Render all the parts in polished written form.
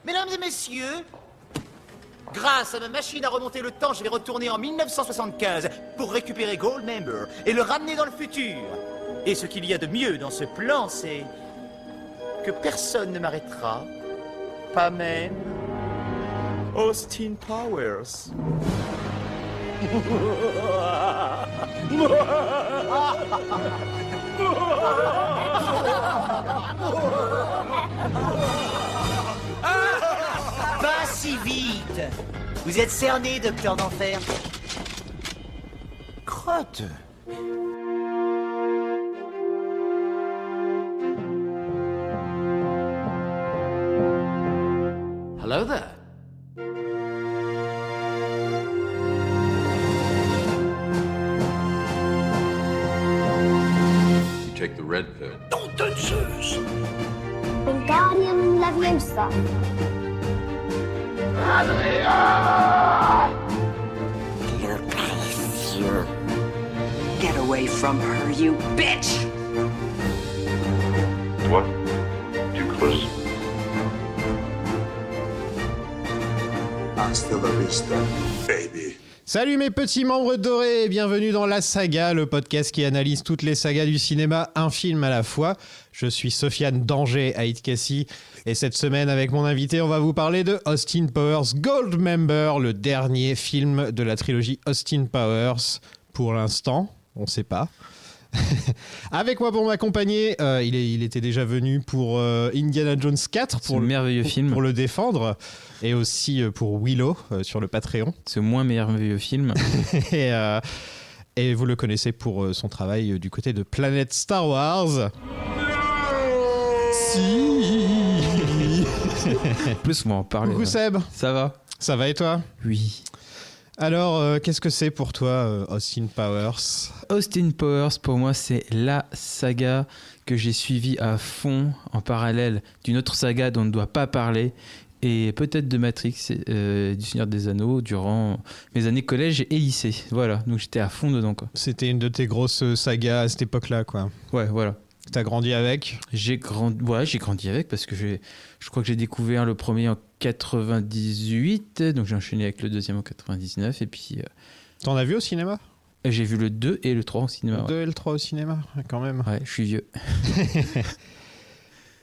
Mesdames et messieurs, grâce à ma machine à remonter le temps, je vais retourner en 1975 pour récupérer Goldmember et le ramener dans le futur. Et ce qu'il y a de mieux dans ce plan, c'est que personne ne m'arrêtera, pas même Austin Powers. Pas si vite. Vous êtes cerné, docteur d'enfer. Crotte. Hello there. Take the red pill. Nom de Zeus. Wingardium Leviosa. You're précieux. Get away from her, you bitch! What? Too close? Hasta la vista, baby. Salut mes petits membres dorés et bienvenue dans La Saga, le podcast qui analyse toutes les sagas du cinéma, un film à la fois. Je suis Sofiane Danger Aït-Kassi et cette semaine avec mon invité, on va vous parler de Austin Powers Goldmember, le dernier film de la trilogie Austin Powers. Pour l'instant, on ne sait pas. Avec moi pour m'accompagner, il était déjà venu pour Indiana Jones 4 pour le merveilleux film pour le défendre et aussi pour Willow sur le Patreon. Ce moins merveilleux film. et vous le connaissez pour son travail du côté de Planète Star Wars. Si. Plus on va en parler. Coucou Seb. Ça va et toi? Oui. Alors, qu'est-ce que c'est pour toi, Austin Powers? Austin Powers, pour moi, c'est la saga que j'ai suivie à fond en parallèle d'une autre saga dont on ne doit pas parler, et peut-être de Matrix, du Seigneur des Anneaux, durant mes années collège et lycée. Voilà, donc j'étais à fond dedans, quoi. C'était une de tes grosses sagas à cette époque-là, quoi. Ouais, voilà. T'as grandi avec? J'ai grandi avec parce que je crois que j'ai découvert le premier en 98, donc j'ai enchaîné avec le deuxième en 99 et puis... T'en as vu au cinéma? J'ai vu le 2 et le 3 au cinéma. Le 2 et le 3 au cinéma, quand même. Ouais, je suis vieux.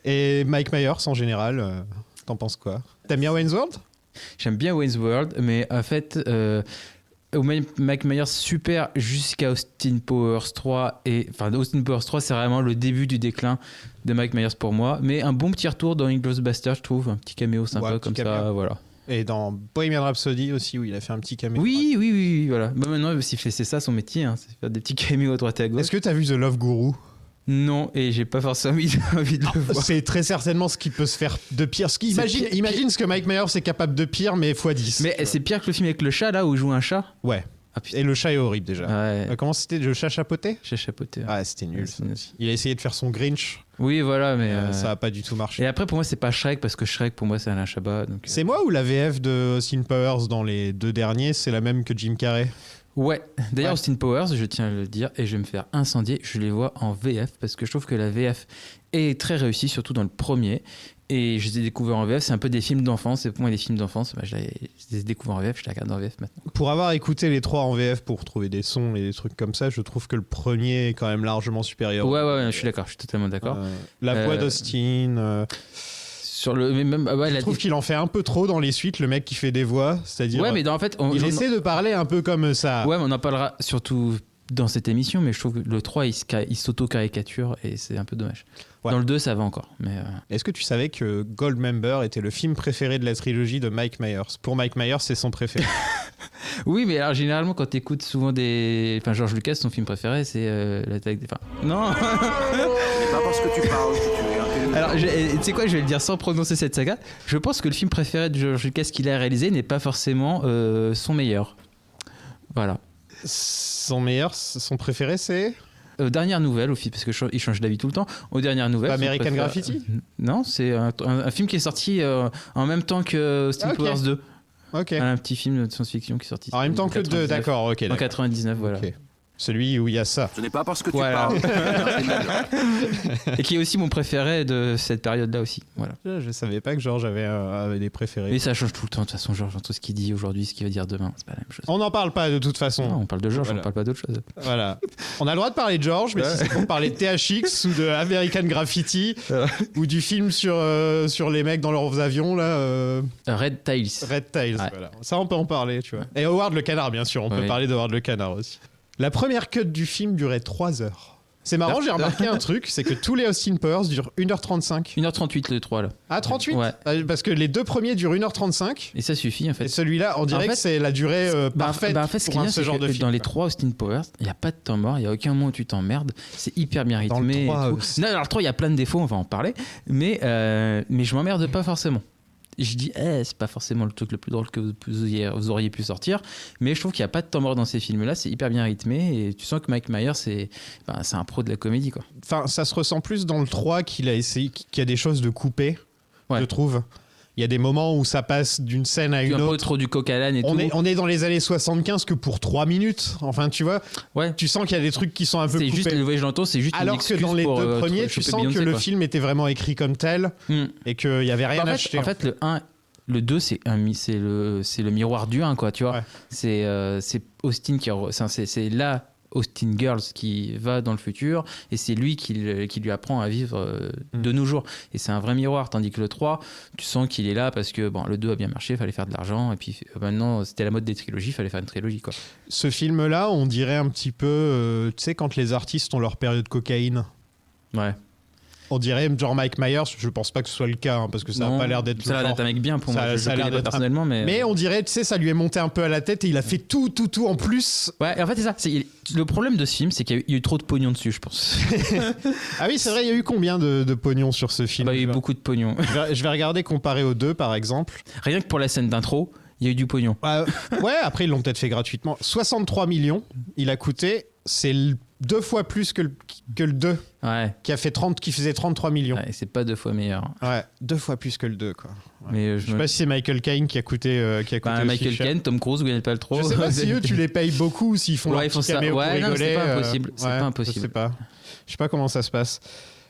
Et Mike Myers en général, t'en penses quoi? T'aimes bien Wayne's World? J'aime bien Wayne's World, mais en fait... Mike Myers super jusqu'à Austin Powers 3 Austin Powers 3 c'est vraiment le début du déclin de Mike Myers pour moi, mais un bon petit retour dans Inglourious Basterds, je trouve, un petit caméo sympa, comme ça, voilà. Et dans Bohemian Rhapsody aussi, où il a fait un petit caméo. Oui, voilà. Bah maintenant, c'est ça son métier, hein, c'est faire des petits caméos à droite et à gauche. Est-ce que t'as vu The Love Guru? Non, et j'ai pas forcément envie de le voir. C'est très certainement ce qui peut se faire de pire. Imagine ce que Mike Myers est capable de pire, mais x10. Mais c'est pire que le film avec le chat, là, où il joue un chat? Ouais. Ah, et le chat est horrible, déjà. Ouais. Comment c'était? Le chat chapeauté? Chat chapeauté. Ouais. Ah, c'était nul. Il a essayé de faire son Grinch. Oui, voilà, mais... ça a pas du tout marché. Et après, pour moi, c'est pas Shrek, parce que Shrek, pour moi, c'est Alain Chabat. Donc... C'est moi ou la VF de Austin Powers dans les deux derniers, c'est la même que Jim Carrey? Ouais, d'ailleurs Austin Powers, je tiens à le dire, et je vais me faire incendier, je les vois en VF, parce que je trouve que la VF est très réussie, surtout dans le premier, et je les ai découverts en VF, c'est un peu des films d'enfance, et pour moi les films d'enfance, je les ai découverts en VF, je les regarde en VF maintenant. Pour avoir écouté les trois en VF pour trouver des sons et des trucs comme ça, je trouve que le premier est quand même largement supérieur. Ouais, je suis d'accord, je suis totalement d'accord. La voix d'Austin... Sur le, mais même, je trouve qu'il en fait un peu trop dans les suites, le mec qui fait des voix, c'est-à-dire... Ouais, mais en fait... il essaie de parler un peu comme ça. Ouais, mais on en parlera surtout dans cette émission, mais je trouve que le 3, il s'auto-caricature et c'est un peu dommage. Ouais. Dans le 2, ça va encore. Mais Est-ce que tu savais que Goldmember était le film préféré de la trilogie de Mike Myers? Pour Mike Myers, c'est son préféré. Oui, mais alors généralement, quand tu écoutes souvent des... Enfin, George Lucas, son film préféré, c'est l'attaque des... Enfin, non. C'est pas parce que tu parles que tu es intelligent. Alors, tu sais quoi, je vais le dire sans prononcer cette saga. Je pense que le film préféré de George Lucas qu'il a réalisé n'est pas forcément son meilleur. Voilà. Son meilleur, son préféré, c'est... Dernière nouvelle, parce qu'il change d'avis tout le temps. Aux dernières nouvelles. American Graffiti? Non, c'est un film qui est sorti en même temps que Austin Powers 2. Ok. Un petit film de science-fiction qui est sorti. En même temps que le 2, d'accord, ok. En 99, voilà. Okay. Celui où il y a ça. Ce n'est pas parce que tu Voilà. parles. Et qui est aussi mon préféré de cette période-là aussi. Voilà. Je savais pas que Georges avait des préférés. Mais ça change tout le temps. De toute façon, Georges, entre ce qu'il dit aujourd'hui, ce qu'il va dire demain, c'est pas la même chose. On n'en parle pas de toute façon. Non, on parle de Georges, Voilà. on parle pas d'autre chose. Voilà. On a le droit de parler de Georges, mais si c'est pour parler de THX ou de American Graffiti ou du film sur les mecs dans leurs avions, là. Red Tails. Red Tails, Ouais. voilà. Ça, on peut en parler, tu vois. Et Howard le Canard, bien sûr. On peut Oui. parler de Howard le Canard aussi. La première cut du film durait 3 heures. C'est marrant, j'ai remarqué un truc, c'est que tous les Austin Powers durent 1h35. 1h38 le 3 là. Ah, 38 Ouais. Parce que les deux premiers durent 1h35. Et ça suffit en fait. Et celui-là, on dirait En fait, que c'est la durée parfaite en fait, ce qui est pour bien, ce c'est genre que de film. dans les 3 Austin Powers, il n'y a pas de temps mort, il n'y a aucun moment où tu t'emmerdes. C'est hyper bien Dans le rythmé. 3 et tout. aussi. Non, alors le 3, il y a plein de défauts, on va en parler. Mais je m'emmerde pas forcément. Je dis, c'est pas forcément le truc le plus drôle que vous auriez pu sortir, mais je trouve qu'il n'y a pas de temps mort dans ces films-là, c'est hyper bien rythmé et tu sens que Mike Myers, c'est un pro de la comédie, quoi. Enfin, ça se ressent plus dans le 3 qu'il a essayé, qu'il y a des choses de coupées, Ouais. je trouve. Il y a des moments où ça passe d'une scène à Tu une as un peu autre. trop du coq à l'âne et tout. On est dans les années 75 que pour 3 minutes. Enfin, tu vois, Ouais. tu sens qu'il y a des trucs qui sont un peu C'est coupés. juste, le voyage longtemps, c'est juste une Alors que excuse dans les pour, deux premiers, tu choper sens Beyoncé, que le quoi. film était vraiment écrit comme tel Hmm. et qu'il n'y avait rien à acheter. En fait, le 1, le 2, c'est le miroir du 1, quoi, tu vois. Ouais. C'est Austin c'est la Austin Girls qui va dans le futur et c'est lui qui lui apprend à vivre de nos jours. Et c'est un vrai miroir, tandis que le 3, tu sens qu'il est là parce que bon, le 2 a bien marché, il fallait faire de l'argent et puis maintenant, c'était la mode des trilogies, il fallait faire une trilogie, quoi. Ce film-là, on dirait un petit peu, tu sais, quand les artistes ont leur période cocaïne. Ouais. On dirait genre Mike Myers, je pense pas que ce soit le cas, hein, parce que ça n'a pas l'air d'être Ça a le l'air genre. d'être un mec bien pour Ça- moi. Je ça a le l'air connais pas d'être un- personnellement, Mais on dirait, tu sais, ça lui est monté un peu à la tête et il a fait tout en plus. Ouais, en fait, c'est ça. Le problème de ce film, c'est qu'il y a eu trop de pognon dessus, je pense. Ah oui, c'est vrai, il y a eu combien de pognon sur ce film? Il y a eu beaucoup de pognon. Je vais regarder comparé aux deux, par exemple. Rien que pour la scène d'intro, il y a eu du pognon. Ouais, après, ils l'ont peut-être fait gratuitement. 63 millions, il a coûté. C'est 2 fois plus que le 2, Ouais. qui faisait 33 millions. Ouais, c'est pas 2 fois meilleur. Ouais, 2 fois plus que le 2, quoi. Mais Je sais pas si c'est Michael Caine qui a coûté. Michael aussi cher. Caine, Tom Cruise, Gwyneth Paltrow. Je sais pas si eux, tu les payes beaucoup ou s'ils font Ouais, leur ils font petit ça. caméo Ouais, pour non, mais c'est rigoler. pas impossible. C'est pas impossible. Je sais pas comment ça se passe.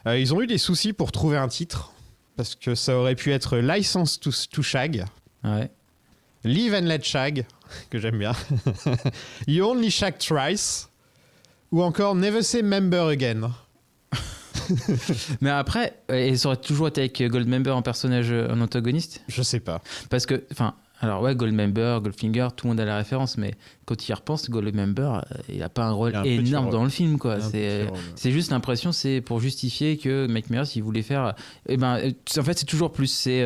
Ils ont eu des soucis pour trouver un titre, parce que ça aurait pu être License to Shag, Ouais. Live and Let Shag, que j'aime bien, You Only Shag Thrice, ou encore Never Say Member Again. Mais après, et ça aurait toujours été avec Goldmember en personnage, en antagoniste. Je sais pas. Parce que, enfin, alors ouais, Goldmember, Goldfinger, tout le monde a la référence, mais quand il y repense, Goldmember, il a pas un rôle Il a un petit énorme rôle. dans le film, quoi. Il a un petit rôle. C'est juste l'impression, c'est pour justifier que Mike Myers, il voulait faire. En fait, c'est toujours plus. C'est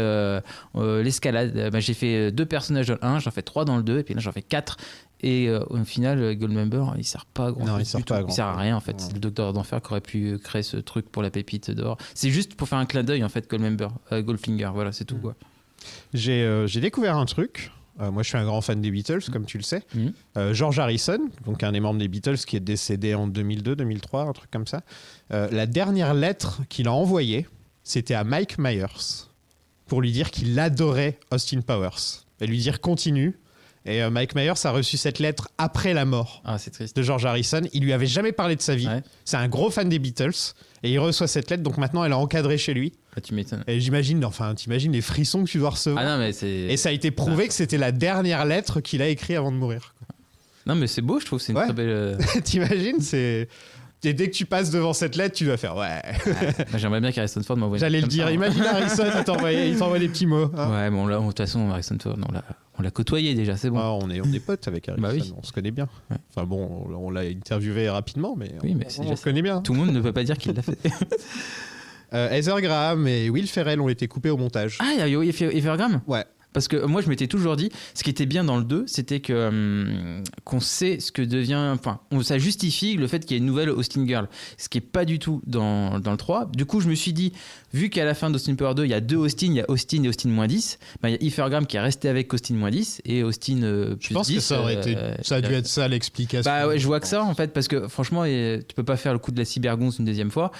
l'escalade. J'ai fait 2 personnages dans le 1, j'en fais 3 dans le 2, et puis là, j'en fais 4. Et au final, Goldmember, il sert pas à grand chose. Non, il sert pas à grand Il sert à chose. rien, en fait. Ouais. C'est le docteur d'enfer qui aurait pu créer ce truc pour la pépite d'or. C'est juste pour faire un clin d'œil, en fait, Goldmember, Goldfinger, voilà, c'est tout, quoi. J'ai découvert un truc. Moi, je suis un grand fan des Beatles, comme tu le sais. George Harrison, donc un des membres des Beatles qui est décédé en 2002, 2003, un truc comme ça. La dernière lettre qu'il a envoyée, c'était à Mike Myers pour lui dire qu'il adorait Austin Powers et lui dire continue. Et Mike Myers a reçu cette lettre après la mort Ah, c'est triste. de George Harrison. Il lui avait jamais parlé de sa vie. Ouais. C'est un gros fan des Beatles et il reçoit cette lettre. Donc maintenant, elle est encadrée chez lui. Ah, tu m'étonnes. Et t'imagines les frissons que tu dois recevoir. Ah non, mais c'est. Et ça a été prouvé que c'était la dernière lettre qu'il a écrite avant de mourir. Non, mais c'est beau, je trouve. C'est une Ouais. très belle. T'imagines, c'est. Et dès que tu passes devant cette lettre, tu vas faire ouais. Moi, j'aimerais bien qu'Harrison Ford m'envoie. J'allais le comme dire. ça, hein. Imagine Harrison, il t'envoie des petits mots. hein. Ouais, bon, là, de toute façon, Harrison Ford, on l'a côtoyé déjà, c'est bon. Ah, on est potes avec Harrison, Bah oui. on se connaît bien. Ouais. Enfin bon, on l'a interviewé rapidement, mais Oui, mais c'est on déjà se ça. connaît bien. Tout le monde ne peut pas dire qu'il l'a fait. Heather Graham et Will Ferrell ont été coupés au montage. Ah, il y a eu Evergram. Ouais. Parce que moi, je m'étais toujours dit, ce qui était bien dans le 2, c'était que qu'on sait ce que devient. Enfin, ça justifie le fait qu'il y ait une nouvelle Austin Girl. Ce qui n'est pas du tout dans le 3. Du coup, je me suis dit, vu qu'à la fin d'Austin Power 2, il y a 2 Austin, il y a Austin et Austin-10, bah, il y a Ifergram qui est resté avec Austin-10 et Austin plus Je pense 10. que ça aurait été, ça a dû être ça l'explication. Bah ouais, je vois que ça en fait, parce que franchement, tu peux pas faire le coup de la cybergonze une deuxième fois.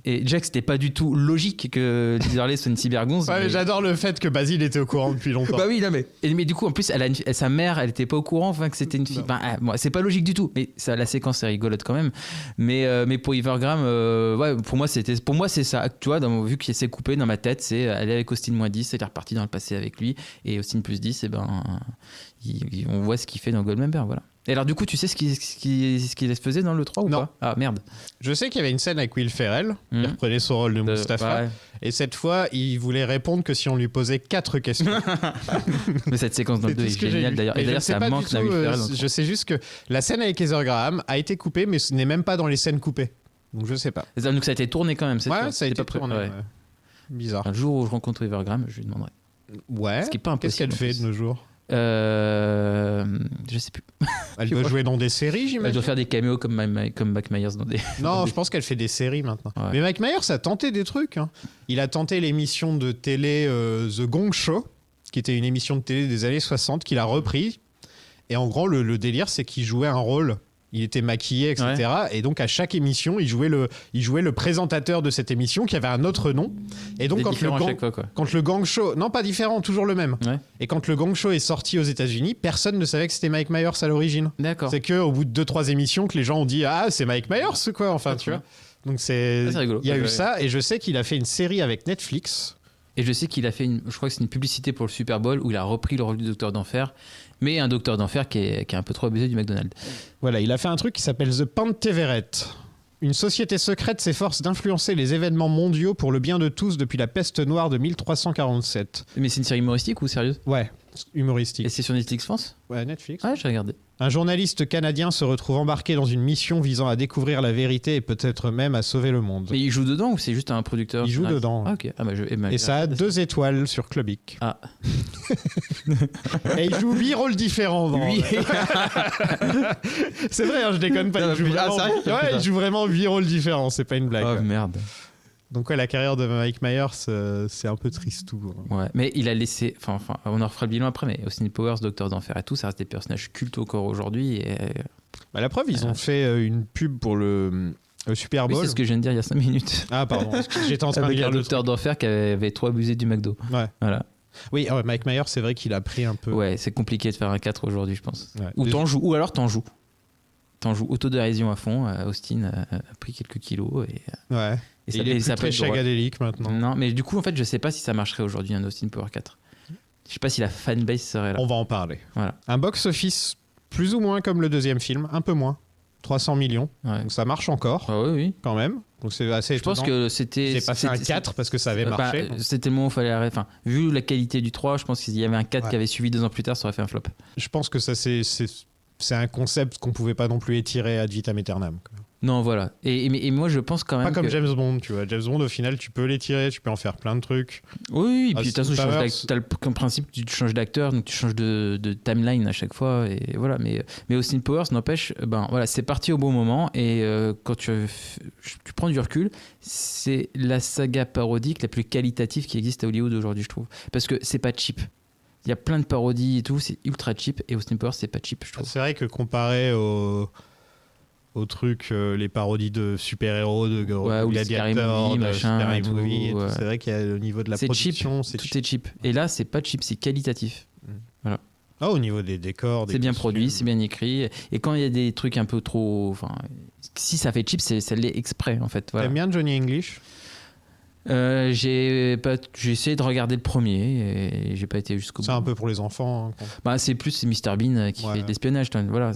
Et déjà que c'était pas du tout logique que Liz Hurley soit une cybergonze. Ouais, mais mais- j'adore le fait que Basile était au courant depuis longtemps. longtemps. Bah oui, non mais du coup en plus sa mère, elle était pas au courant que c'était une fille. Bon, c'est pas logique du tout, mais ça, la séquence est rigolote quand même. Mais pour Evergram, ouais, pour moi c'est ça. Tu vois, vu qu'il s'est coupé dans ma tête, c'est aller avec Austin -10, elle est repartie dans le passé avec lui, et Austin +10, et ben on voit ce qu'il fait dans Goldmember, voilà. Et alors du coup, tu sais ce qu'il faisait dans le 3 ou Non. pas? Ah merde. Je sais qu'il y avait une scène avec Will Ferrell, qui reprenait son rôle de Mustapha, ouais. et cette fois, il voulait répondre que si on lui posait 4 questions. Mais cette séquence dans le 2 est géniale d'ailleurs. Et d'ailleurs, ça manque d'un Will Ferrell dans le 3. Je sais juste que la scène avec Heather Graham a été coupée, mais ce n'est même pas dans les scènes coupées. Donc je sais pas. Donc ça a été tourné quand même, c'est Ouais, ça? ça a été pas tourné. ouais. Ouais. Bizarre. Un jour où je rencontre Evergram, je lui demanderai. Ouais. Ce qui est pas Qu'est-ce impossible. qu'elle fait de nos jours? Je sais plus. Elle doit jouer dans des séries, Elle j'imagine. doit faire des caméos comme Mike Myers dans des. Non, je pense qu'elle fait des séries maintenant. Ouais. Mais Mike Myers a tenté des trucs. Hein. Il a tenté l'émission de télé The Gong Show, qui était une émission de télé des années 60, qu'il a repris. Et en gros, le délire, c'est qu'il jouait un rôle. Il était maquillé, etc. Ouais. Et donc, à chaque émission, il jouait le présentateur de cette émission qui avait un autre nom. Et donc, quand le Gang Show... Non, pas différent, toujours le même. Ouais. Et quand le Gang Show est sorti aux États-Unis, personne ne savait que c'était Mike Myers à l'origine. D'accord. C'est qu'au bout de 2-3 émissions que les gens ont dit « Ah, c'est Mike Myers, quoi ?» Enfin, tu vois. Donc, c'est rigolo. Il y a eu ça. Et je sais qu'il a fait une série avec Netflix. Et je sais qu'il a fait je crois que c'est une publicité pour le Super Bowl où il a repris le rôle du Docteur d'Enfer, mais un Docteur d'Enfer qui est un peu trop abusé du McDonald's. Voilà, il a fait un truc qui s'appelle The Panteveret. Une société secrète s'efforce d'influencer les événements mondiaux pour le bien de tous depuis la peste noire de 1347. Mais c'est une série humoristique ou sérieuse? Ouais, humoristique. Et c'est sur Netflix France? Ouais, Netflix. Ouais, j'ai regardé. Un journaliste canadien se retrouve embarqué dans une mission visant à découvrir la vérité et peut-être même à sauver le monde. Mais il joue dedans ou c'est juste un producteur? Il joue dedans. Ah, ok. Ah, bah, et ça a 2 étoiles sur Clubic. Ah. Et il joue 8 rôles différents. Oui. C'est vrai, hein, je déconne pas. Il joue vraiment 8 rôles différents, c'est pas une blague. Oh merde. Donc ouais, la carrière de Mike Myers, c'est un peu tristou. Ouais, mais il a laissé... Enfin, on en refera le bilan après, mais Austin Powers, Docteur d'Enfer et tout, ça reste des personnages cultes encore aujourd'hui. Et... Bah, la preuve, ils ont fait une pub pour le Super Bowl. Oui, c'est ce que je viens de dire il y a 5 minutes. Ah pardon, j'étais en train de lire le Docteur d'Enfer qui avait trop abusé du McDo. Ouais. Voilà. Oui, Mike Myers, c'est vrai qu'il a pris un peu... Ouais, c'est compliqué de faire un 4 aujourd'hui, je pense. Ouais. Ou t'en joues, ou alors t'en joues. T'en joues autodérision à fond. Austin a pris quelques kilos. Ouais. Et il est plus très chagadélique maintenant. Non, mais du coup, en fait, je sais pas si ça marcherait aujourd'hui un Austin Power 4. Je sais pas si la fanbase serait là. On va en parler. Voilà. Un box-office plus ou moins comme le deuxième film, un peu moins. 300 millions. Ouais. Donc ça marche encore. Ah oui. Quand même. Donc c'est assez étonnant. Je pense que c'était... J'ai passé un 4 parce que ça avait marché. C'était le moment où il fallait arrêter. Enfin, vu la qualité du 3, je pense qu'il y avait un 4 qui avait suivi 2 ans plus tard, ça aurait fait un flop. Je pense que ça c'est un concept qu'on pouvait pas non plus étirer ad vitam aeternam. Non, voilà. Et moi, je pense quand même. Pas comme James Bond, tu vois. James Bond, au final, tu peux l'étirer, tu peux en faire plein de trucs. Oui, et puis de toute façon, tu as le principe, tu changes d'acteur, donc tu changes de timeline à chaque fois. Et voilà. Mais Austin Powers, n'empêche, voilà, c'est parti au bon moment. Et quand tu prends du recul, c'est la saga parodique la plus qualitative qui existe à Hollywood aujourd'hui, je trouve. Parce que c'est pas cheap. Il y a plein de parodies et tout, c'est ultra cheap. Et Austin Powers, c'est pas cheap, je trouve. C'est vrai que comparé au truc, les parodies de super-héros, de Gladiator, de Scary Movie, c'est vrai qu'au niveau de la production, c'est cheap. Tout est cheap. Et là, c'est pas cheap, c'est qualitatif. Voilà. Au niveau des décors, c'est bien produit, c'est bien écrit. Et quand il y a des trucs un peu trop, si ça fait cheap, ça l'est exprès en fait. Voilà. T'aimes bien Johnny English? J'ai essayé de regarder le premier et j'ai pas été jusqu'au bout. C'est un peu pour les enfants. Hein, c'est Mr Bean qui fait de l'espionnage. Voilà,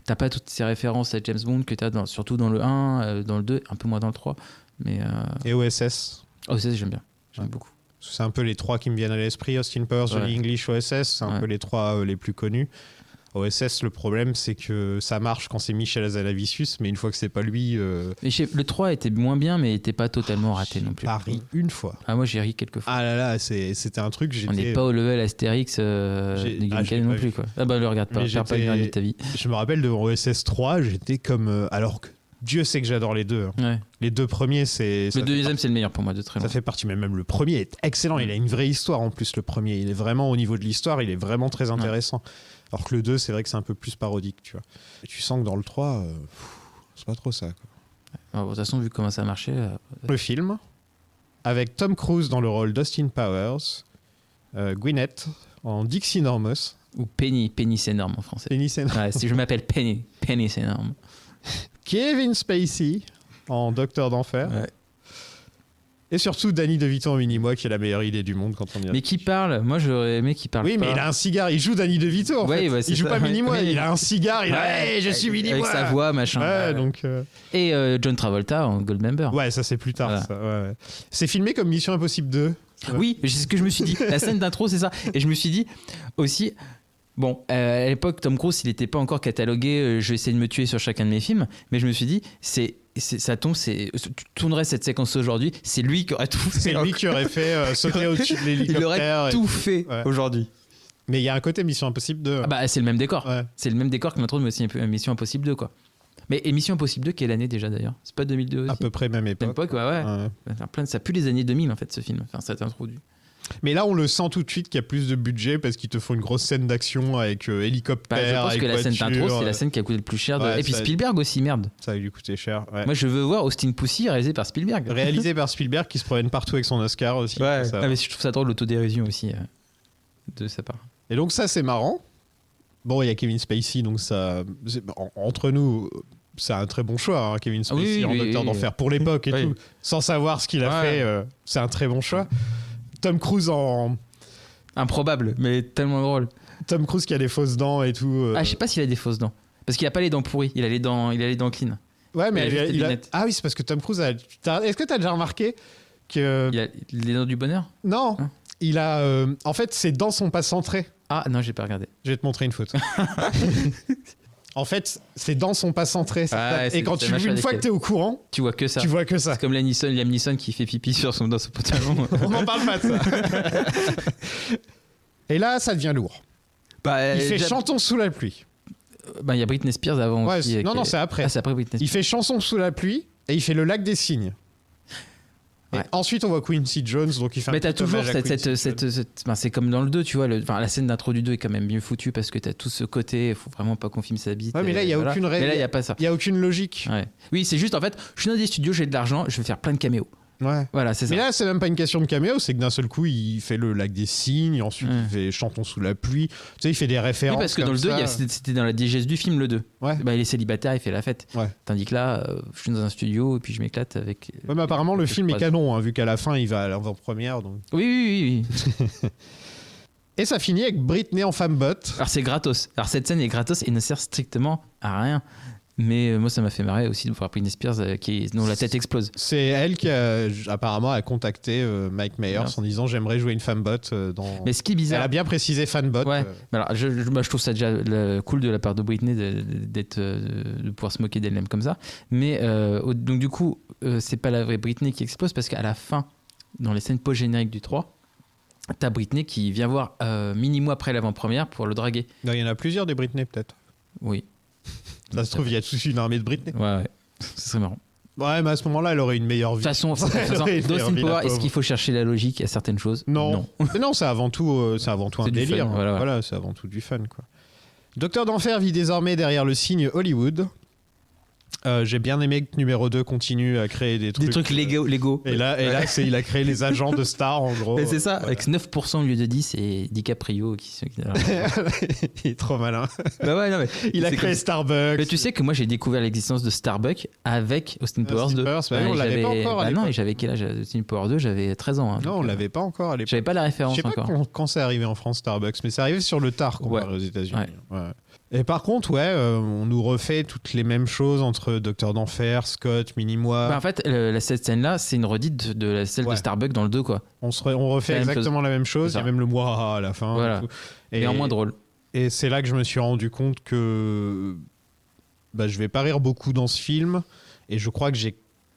t'as pas toutes ces références à James Bond que t'as surtout dans le 1, dans le 2, un peu moins dans le 3. Mais, Et OSS. OSS, j'aime bien. J'aime beaucoup. C'est un peu les 3 qui me viennent à l'esprit. Austin Powers, Johnny English, OSS. C'est un peu les 3 les plus connus. OSS, le problème, c'est que ça marche quand c'est Michel Hazanavicius, mais une fois que c'est pas lui... Le 3 était moins bien, mais était pas totalement raté non plus. Pas ri une fois. Ah, moi, j'ai ri quelques fois. Ah là là, c'était un truc... On n'est pas au level Astérix de Gumkel non plus, quoi. Ah bah, le regarde pas, perds pas une heure de ta vie. Je me rappelle de OSS 3, j'étais comme... alors que Dieu sait que j'adore les deux. Ouais. Les 2 premiers, c'est... Le deuxième, c'est le meilleur pour moi, de très loin. Ça fait partie, mais même le premier est excellent. Il a une vraie histoire en plus, le premier. Il est vraiment, au niveau de l'histoire, il est vraiment très intéressant. Alors que le 2, c'est vrai que c'est un peu plus parodique, tu vois. Et tu sens que dans le 3, c'est pas trop ça, quoi. De toute façon, vu comment ça marchait... Le film, avec Tom Cruise dans le rôle d'Austin Powers, Gwyneth en Dixie Normos. Ou Penny c'est énorme en français. Penny Senor. Ouais, si je m'appelle Penny c'est énorme. Kevin Spacey en Docteur d'Enfer. Ouais. Et surtout Danny DeVito en Mini-moi, qui est la meilleure idée du monde quand on y Mais réfléchit. qui parle? Moi j'aurais aimé qu'il parle. Oui, pas. mais il a un cigare. Il joue Danny DeVito en Ouais, fait. ouais, c'est Il joue ça. pas Mini-moi. Ouais. Il a un cigare. Il a Ouais, hey, je suis Mini-moi. avec sa voix machin. Ouais, donc. Et John Travolta en Goldmember. Ouais, ça c'est plus tard. Voilà. Ça. Ouais, ouais. C'est filmé comme Mission Impossible 2. Oui, c'est ce que je me suis dit. La scène d'intro, c'est ça. Et je me suis dit aussi, bon, à l'époque, Tom Cruise, il n'était pas encore catalogué. Je vais essayer de me tuer sur chacun de mes films. Mais je me suis dit, ça tombe, tu tournerais cette séquence aujourd'hui, c'est lui qui aurait tout fait. C'est lui qui aurait fait sauter au-dessus de l'hélicoptère. Il aurait et tout fait Ouais. aujourd'hui. Mais il y a un côté Mission Impossible 2. Ah bah, c'est le même décor. Ouais. C'est le même décor que l'intro de Mission Impossible 2, quoi. Mais et Mission Impossible 2, quelle année déjà d'ailleurs? C'est pas 2002 aussi? À peu près même Même époque. époque, ouais. Enfin, ça pue les années 2000 en fait, ce film. Enfin, ça t'introduit. Mais là, on le sent tout de suite qu'il y a plus de budget parce qu'ils te font une grosse scène d'action avec hélicoptère. Bah, je pense avec que la scène voiture, d'intro, c'est la scène qui a coûté le plus cher. Ouais, Et puis ça- Spielberg aussi, merde. Ça va lui coûter cher. Ouais. Moi, je veux voir Austin Pussy réalisé par Spielberg. Réalisé par Spielberg qui se promène partout avec son Oscar aussi. Ouais. Ça. Ah, mais je trouve ça drôle l'autodérision aussi de sa part. Et donc ça, c'est marrant. Bon, il y a Kevin Spacey, donc ça... Entre nous... C'est un très bon choix, hein, Kevin Spacey Oui, en oui, Docteur oui. d'Enfer. Pour l'époque et Oui. tout. Sans savoir ce qu'il a Ouais. fait, c'est un très bon choix. Tom Cruise Improbable, mais tellement drôle. Tom Cruise qui a des fausses dents et tout. Ah, je sais pas s'il a des fausses dents. Parce qu'il a pas les dents pourries, il a les dents clean. Ouais, mais il a juste des lunettes. Ah oui, c'est parce que Tom Cruise a... Est-ce que t'as déjà remarqué que... Il a les dents du bonheur? Non, Hein il a... En fait, ses dents sont pas centrées. Ah non, j'ai pas regardé. Je vais te montrer une photo. En fait, ses dents sont pas centrées. Ah, et c'est- quand c'est tu machin une fois que avec- t'es au courant, Tu vois que ça. tu vois que ça. C'est comme Liam Neeson qui fait pipi dans son pantalon. On n'en parle pas de ça. Et là, ça devient lourd. Bah, Il fait déjà- Chantons sous la pluie. Bah, il y a Britney Spears avant Ouais, aussi. non, c'est après. Ah, c'est après Britney Il Spears. fait Chansons sous la pluie et il fait Le lac des cygnes. Et Ouais. ensuite, on voit Quincy Jones, donc il fait un Mais t'as petit toujours hommage à Quincy Jones. ben, c'est comme dans le 2, tu vois. La scène d'intro du 2 est quand même bien foutue parce que t'as tout ce côté, il faut vraiment pas qu'on filme sa bite. Ouais, mais là, il y a voilà. aucune règle. Mais là, il y a pas ça. Il y a aucune logique. Ouais. Oui, c'est juste en fait, je suis dans des studios, j'ai de l'argent, je vais faire plein de caméos. Ouais. Voilà, c'est ça. Mais là, c'est même pas une question de caméo, c'est que d'un seul coup, il fait le lac des cygnes, ensuite il fait Chantons sous la pluie. Tu sais, il fait des Oui, références. parce que dans comme le 2, ça. c'était dans la digeste du film, le 2. Ouais. Bah, il est célibataire, il fait la fête. Ouais. Tandis que là, je suis dans un studio et puis je m'éclate avec. Ouais, mais apparemment, le je film est croise. canon, hein, vu qu'à la fin, il va à l'avant-première. Donc... Oui. Et ça finit avec Britney en femme botte. Alors c'est gratos. Alors cette scène est gratos et ne sert strictement à rien. Mais moi, ça m'a fait marrer aussi de voir Britney Spears dont la tête explose. C'est elle qui apparemment a contacté Mike Myers Merde. en disant j'aimerais jouer une femme botte dans. Mais ce qui est Elle bizarre. a bien précisé fan bot. Ouais. Mais alors, moi, je trouve ça déjà cool de la part de Britney de pouvoir se moquer d'elle-même comme ça. Mais donc du coup, c'est pas la vraie Britney qui explose parce qu'à la fin, dans les scènes post-génériques du 3, t'as Britney qui vient voir mini-mois après l'avant-première pour le draguer. Non, il y en a plusieurs des Britney peut-être. Oui. Ça se trouve, il y a toute une armée de Britney. Ouais. Ce serait marrant. Ouais, mais à ce moment-là, elle aurait une meilleure De vie. toute façon, Oui, dans Austin la Power, est-ce pauvre. qu'il faut chercher la logique à certaines choses? Non. Mais non, c'est avant tout un C'est du délire. fun, voilà. C'est avant tout du fun, quoi. Docteur d'Enfer vit désormais derrière le signe Hollywood. J'ai bien aimé que numéro 2 continue à créer des trucs. Des trucs Lego. Et là, il a créé les agents de stars, en gros. Mais c'est ça, Voilà. avec 9% au lieu de 10 et DiCaprio qui Il est trop malin. Bah ouais, non, mais Il a c'est créé comme- Starbucks. Mais tu sais que moi j'ai découvert l'existence de Starbucks avec Austin Powers Austin 2. Powers, bah non, on l'avait pas encore à non, l'époque. et j'avais quel âge? Austin Powers 2, j'avais 13 ans. Hein, Non, donc, on l'avait pas encore à l'époque. J'avais pas la Je référence sais pas encore. quand c'est arrivé en France Starbucks, mais c'est arrivé sur le tard comparé aux États-Unis. Ouais. Et par contre, on nous refait toutes les mêmes choses entre Docteur d'Enfer, Scott, Mini-moi. Bah, en fait, cette scène-là, c'est une redite de celle de Ouais. Starbucks dans le 2, quoi. On refait la même exactement la même chose. Il C'est y a ça. même le moi à la fin. Voilà. Et tout. Et en moins drôle. Et c'est là que je me suis rendu compte que je vais pas rire beaucoup dans ce film. Et je crois que j'ai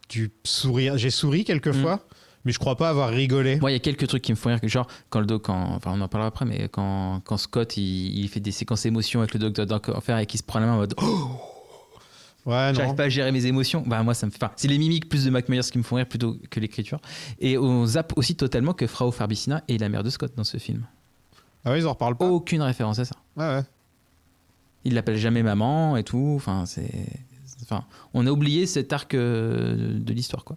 dû sourire. J'ai souri quelques fois, mais je crois pas avoir rigolé. Moi, il y a quelques trucs qui me font rire, genre enfin on en parlera après, mais quand Scott il fait des séquences émotions avec le docteur d'Enfer et qu'il se prend la main en mode Ouais, j'arrive non. pas à gérer mes émotions, bah moi ça me fait. Enfin, c'est les mimiques plus de Mac Myers qui me font rire plutôt que l'écriture. Et on zappe aussi totalement que Frau Farbissina est la mère de Scott dans ce film. Ah ouais, ils en reparlent pas. Aucune référence à ça. Ouais. Il l'appelle jamais maman et tout. Enfin, on a oublié cet arc de l'histoire, quoi.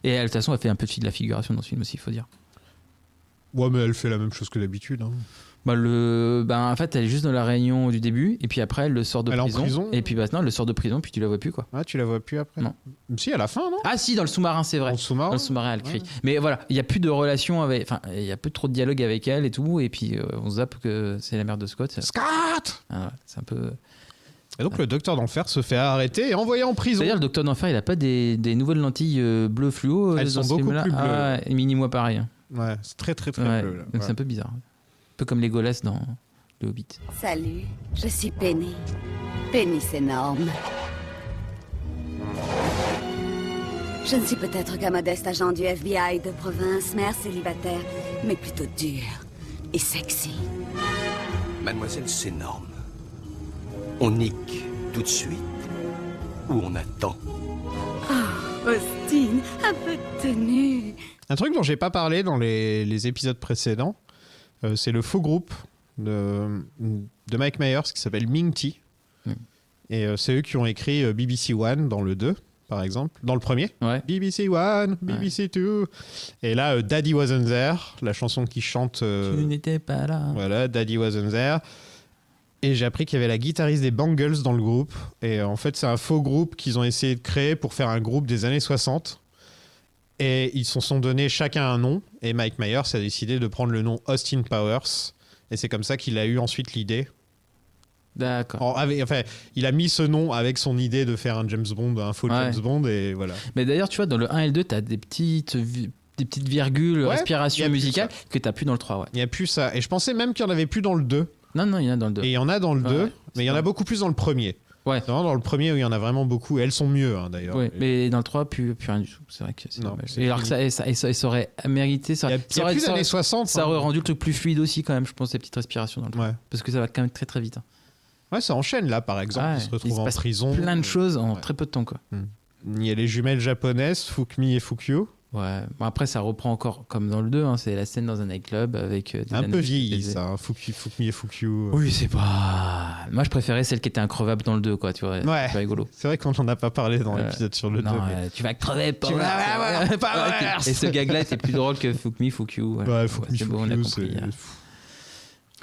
Et elle, de toute façon, elle fait un peu de la figuration dans ce film aussi, il faut dire. Ouais, mais elle fait la même chose que d'habitude. Hein. En fait, elle est juste dans la réunion du début, et puis après, elle le sort de Elle est en prison. prison. Et puis maintenant, elle le sort de prison, puis tu la vois plus, quoi. Ah, tu la vois plus après? Non. Si, à la fin, non? Ah si, dans le sous-marin, c'est vrai. Dans le sous-marin. Dans le sous-marin, elle crie. Ouais. Mais voilà, il y a plus de relation avec. Enfin, il y a plus trop de dialogue avec elle et tout, et puis on zappe que c'est la mère de Scott. Scott! Ah, ouais, c'est un peu. Et donc, le docteur d'enfer se fait arrêter et envoyer en prison. D'ailleurs, le docteur d'enfer, il a pas des nouvelles lentilles bleues fluo. Elles dans sont ce beaucoup film-là plus bleues. Ah, et mini-moi pareil. Hein. Ouais, c'est très, très, très Ouais, bleu. Là. donc Ouais. c'est un peu bizarre. Un peu comme les Legolas dans Le Hobbit. Salut, je suis Penny. Penny, c'est énorme. Je ne suis peut-être qu'un modeste agent du FBI de province, mère célibataire, mais plutôt dure et sexy. Mademoiselle Sénorme, on nique tout de suite ou on attend? Austin, un peu de tenue. Un truc dont j'ai pas parlé dans les épisodes précédents, c'est le faux groupe de Mike Myers qui s'appelle Minty. Et c'est eux qui ont écrit BBC One dans le 2, par exemple. Dans le premier. Ouais. BBC One, BBC Two. Et là, Daddy Wasn't There, la chanson qui chante... Tu n'étais pas là. Voilà, Daddy Wasn't There. Et j'ai appris qu'il y avait la guitariste des Bangles dans le groupe. Et en fait, c'est un faux groupe qu'ils ont essayé de créer pour faire un groupe des années 60. Et ils se sont donné chacun un nom. Et Mike Myers a décidé de prendre le nom Austin Powers. Et c'est comme ça qu'il a eu ensuite l'idée. D'accord. Il a mis ce nom avec son idée de faire un James Bond, un faux James Bond. Et voilà. Mais d'ailleurs, tu vois, dans le 1 et le 2, tu as des petites virgules, Ouais, respiration y a plus musicale ça. que tu n'as plus dans le 3. Ouais. Il n'y a plus ça. Et je pensais même qu'il n'y en avait plus dans le 2. Non, il y en a dans le 2. Et il y en a dans le 2. Ouais, Mais il y en a beaucoup plus dans le premier. Ouais. C'est vraiment dans le premier où il y en a vraiment beaucoup. Et elles sont mieux, hein, d'ailleurs. Ouais, mais dans le 3, plus rien du tout. C'est vrai que c'est Non, dommage. c'est Et alors fini. que ça aurait mérité. Ça, Il y a ça aurait, plus ça aurait- d'années 60. ça hein. aurait rendu le truc plus fluide aussi, quand même, je pense, ces petites respirations dans le 3. Ouais. Parce que ça va quand même très très vite. Hein. Ouais, ça enchaîne là, par exemple. Ouais, Ils se il retrouvent se en passe prison. Plein de choses en Ouais. très peu de temps, quoi. Il y a les jumelles japonaises, Fukmi et Fukyo. Ouais. Bon, après, ça reprend encore comme dans le 2. Hein, c'est la scène dans un nightclub avec des Un peu nanas qui vieilli, baisaient. ça. Hein. Fukmi et Fukyo. Oui, c'est pas. Moi, je préférais celle qui était increvable dans le 2, quoi. Tu vois, Ouais. c'est rigolo. C'est vrai qu'on n'en a pas parlé dans l'épisode sur le 2. Non, mais- tu vas crever, Tu vas- ouais, Powers. Et ce gag-là était plus drôle que Fukmi, Fukyu. Ouais, Fukmi, c'est bon, on a Fukyo, compris. c'est... Hein.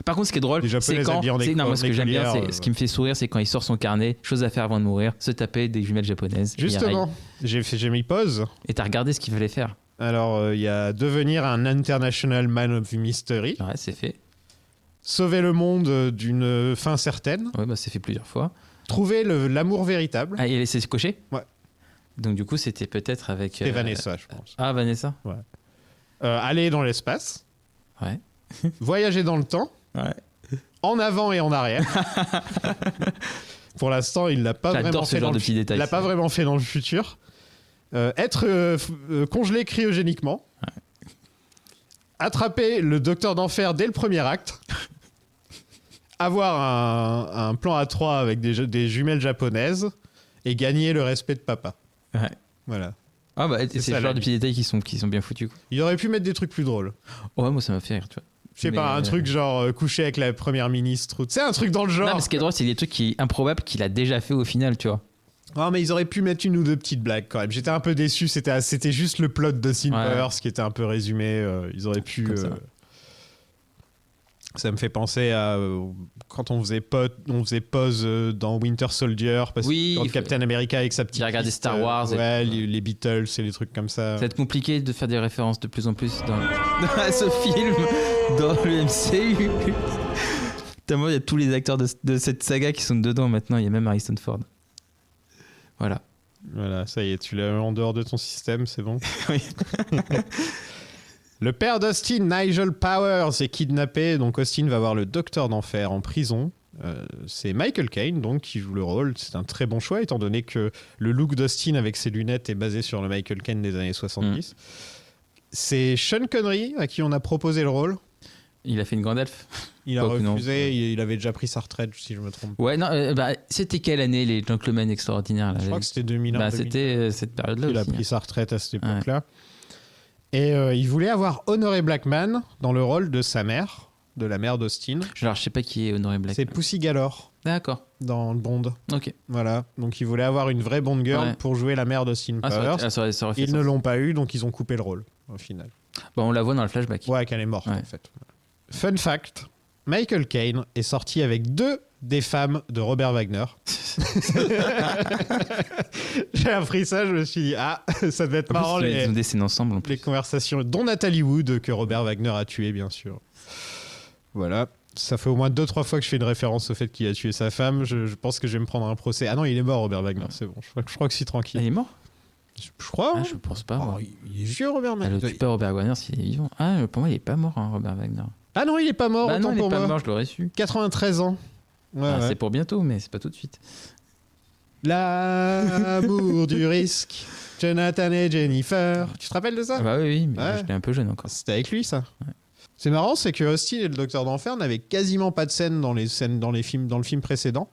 Par contre, ce qui est drôle, Les c'est Japonais quand. habillés en Non, moi, ce que j'aime bien, écolière, c'est ce qui me fait sourire, c'est quand il sort son carnet, chose à faire avant de mourir, se taper des jumelles japonaises. et Justement, j'ai mis pause. Et t'as regardé ce qu'il fallait faire. Alors, il y a devenir un International Man of Mystery, Ouais, c'est fait. sauver le monde d'une fin certaine, Ouais, bah, c'est fait plusieurs fois. trouver l'amour véritable. Ah, et c'est coché. Ouais. Donc, du coup, c'était peut-être avec. C'est Vanessa, je pense. Ah, Vanessa. Aller dans l'espace, Ouais. voyager dans le temps, Ouais. en avant et en arrière. Pour l'instant, il l'a pas J'adore vraiment ce fait genre dans de le petits détails. Il l'a pas vraiment fait dans le futur. Être congelé cryogéniquement. Attraper le docteur d'enfer dès le premier acte. Avoir un plan à 3 avec des jumelles japonaises et gagner le respect de papa. Ouais. Voilà. Ah, bah, C'est c'est ça, le la genre de vie. petits détails qui sont bien foutus, quoi. Il aurait pu mettre des trucs plus drôles. Ouais, moi, ça m'a fait rire, tu vois. Je sais pas, un truc genre coucher avec la première ministre. Tu sais, un truc dans le genre. Non, mais ce qui est drôle, c'est des trucs improbables qu'il a déjà fait au final, tu vois. Oh, mais ils auraient pu mettre une ou deux petites blagues quand même. J'étais un peu déçu. C'était juste le plot de Austin Ouais. Powers qui était un peu résumé. Ils auraient pu. Comme ça. Ça me fait penser à quand on faisait pause dans Winter Soldier parce Oui, que quand il faut- Captain America avec sa petite. J'ai regardé liste, Star Wars et ouais, tout. les Beatles et les trucs comme ça. Ça va être compliqué de faire des références de plus en plus dans ce film, dans le MCU. Tellement il y a tous les acteurs de cette saga qui sont dedans maintenant. Il y a même Harrison Ford. Voilà. Voilà, ça y est, tu l'as en dehors de ton système, c'est bon. Oui. Le père d'Austin, Nigel Powers, est kidnappé. Donc Austin va voir le docteur d'enfer en prison. C'est Michael Caine donc qui joue le rôle. C'est un très bon choix étant donné que le look d'Austin avec ses lunettes est basé sur le Michael Caine des années 70. C'est Sean Connery à qui on a proposé le rôle. Il a fait une Gandalf. Il a Quoique non. refusé. Il avait déjà pris sa retraite si je me trompe. Ouais, non, c'était quelle année les Gentlemen Extraordinaires là, Je crois que c'était 2001. Bah, 2002. c'était cette période-là Il a aussi. pris sa retraite à cette époque-là. Et il voulait avoir Honoré Blackman dans le rôle de sa mère, de la mère d'Austin. Alors, je sais pas qui est Honoré Black. C'est Pussy Galore D'accord. dans Bond. Ok. Voilà. Donc il voulait avoir une vraie Bond girl Ouais. pour jouer la mère d'Austin Ah, Powers. ça aurait fait Ils sens. ne l'ont pas eu, donc ils ont coupé le rôle au final. Bah, on la voit dans le flashback. Ouais, qu'elle est morte, Ouais. en fait. Fun fact, Michael Caine est sorti avec 2 des femmes de Robert Wagner. J'ai appris ça, je me suis dit, ça devait être En marrant, plus, ils ont des scènes ensemble. En plus. les conversations, dont Nathalie Wood, que Robert Wagner a tué, bien sûr. Voilà. Ça fait au moins 2-3 fois que je fais une référence au fait qu'il a tué sa femme. Je pense que je vais me prendre un procès. Ah non, il est mort, Robert Wagner, c'est bon. Je crois que c'est tranquille. Il est mort? Je crois. Ah, hein. je pense pas. Oh, moi. il est vieux, Robert Elle Wagner. occupe pas Robert Wagner s'il est vivant. Ah, pour moi, il est pas mort, hein, Robert Wagner. Ah non, il est pas mort, Bah autant non, il est pour pas moi. mort, je l'aurais su. 93 ans. Ouais, Ah, ouais. c'est pour bientôt, mais c'est pas tout de suite. L'amour du risque. Jonathan et Jennifer. Tu te rappelles de ça? Ah bah oui, mais Ouais. j'étais un peu jeune encore. C'était avec lui, ça. C'est marrant, c'est que Austin et le Docteur d'Enfer n'avaient quasiment pas de scènes dans le film précédent.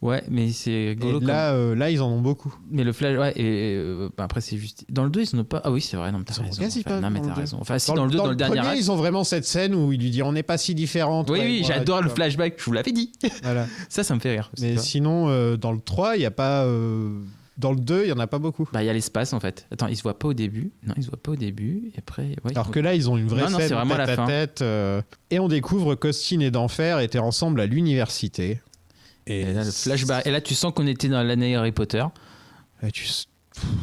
Ouais, mais c'est Et rigolo. là, ils en ont beaucoup. Mais le flash, ouais, bah après c'est juste. Dans le 2, ils en ont pas. Ah oui, c'est vrai, non, mais t'as Ils en ont raison. quasi Enfin, pas non, mais dans t'as le deux. raison. Enfin, si, dans le 2, dans le dernier premier, acte. ils ont vraiment cette scène où il lui dit on n'est pas si différentes. Oui, ouais, oui, moi, j'adore tu le vois. flashback, je vous l'avais dit. Voilà. Ça me fait rire. Mais sinon, dans le 3, il n'y a pas. Dans le 2, il n'y en a pas beaucoup. Bah, il y a l'espace en fait. Attends, ils se voient pas au début. Non, ils se voient pas au début. Et après, ouais, Alors que là, ils ont une vraie Non, scène c'est vraiment tête la à fin. tête. Et on découvre qu'Austin et d'Enfer étaient ensemble à l'université. Et là, le flashback. Et là, tu sens qu'on était dans l'année Harry Potter. Et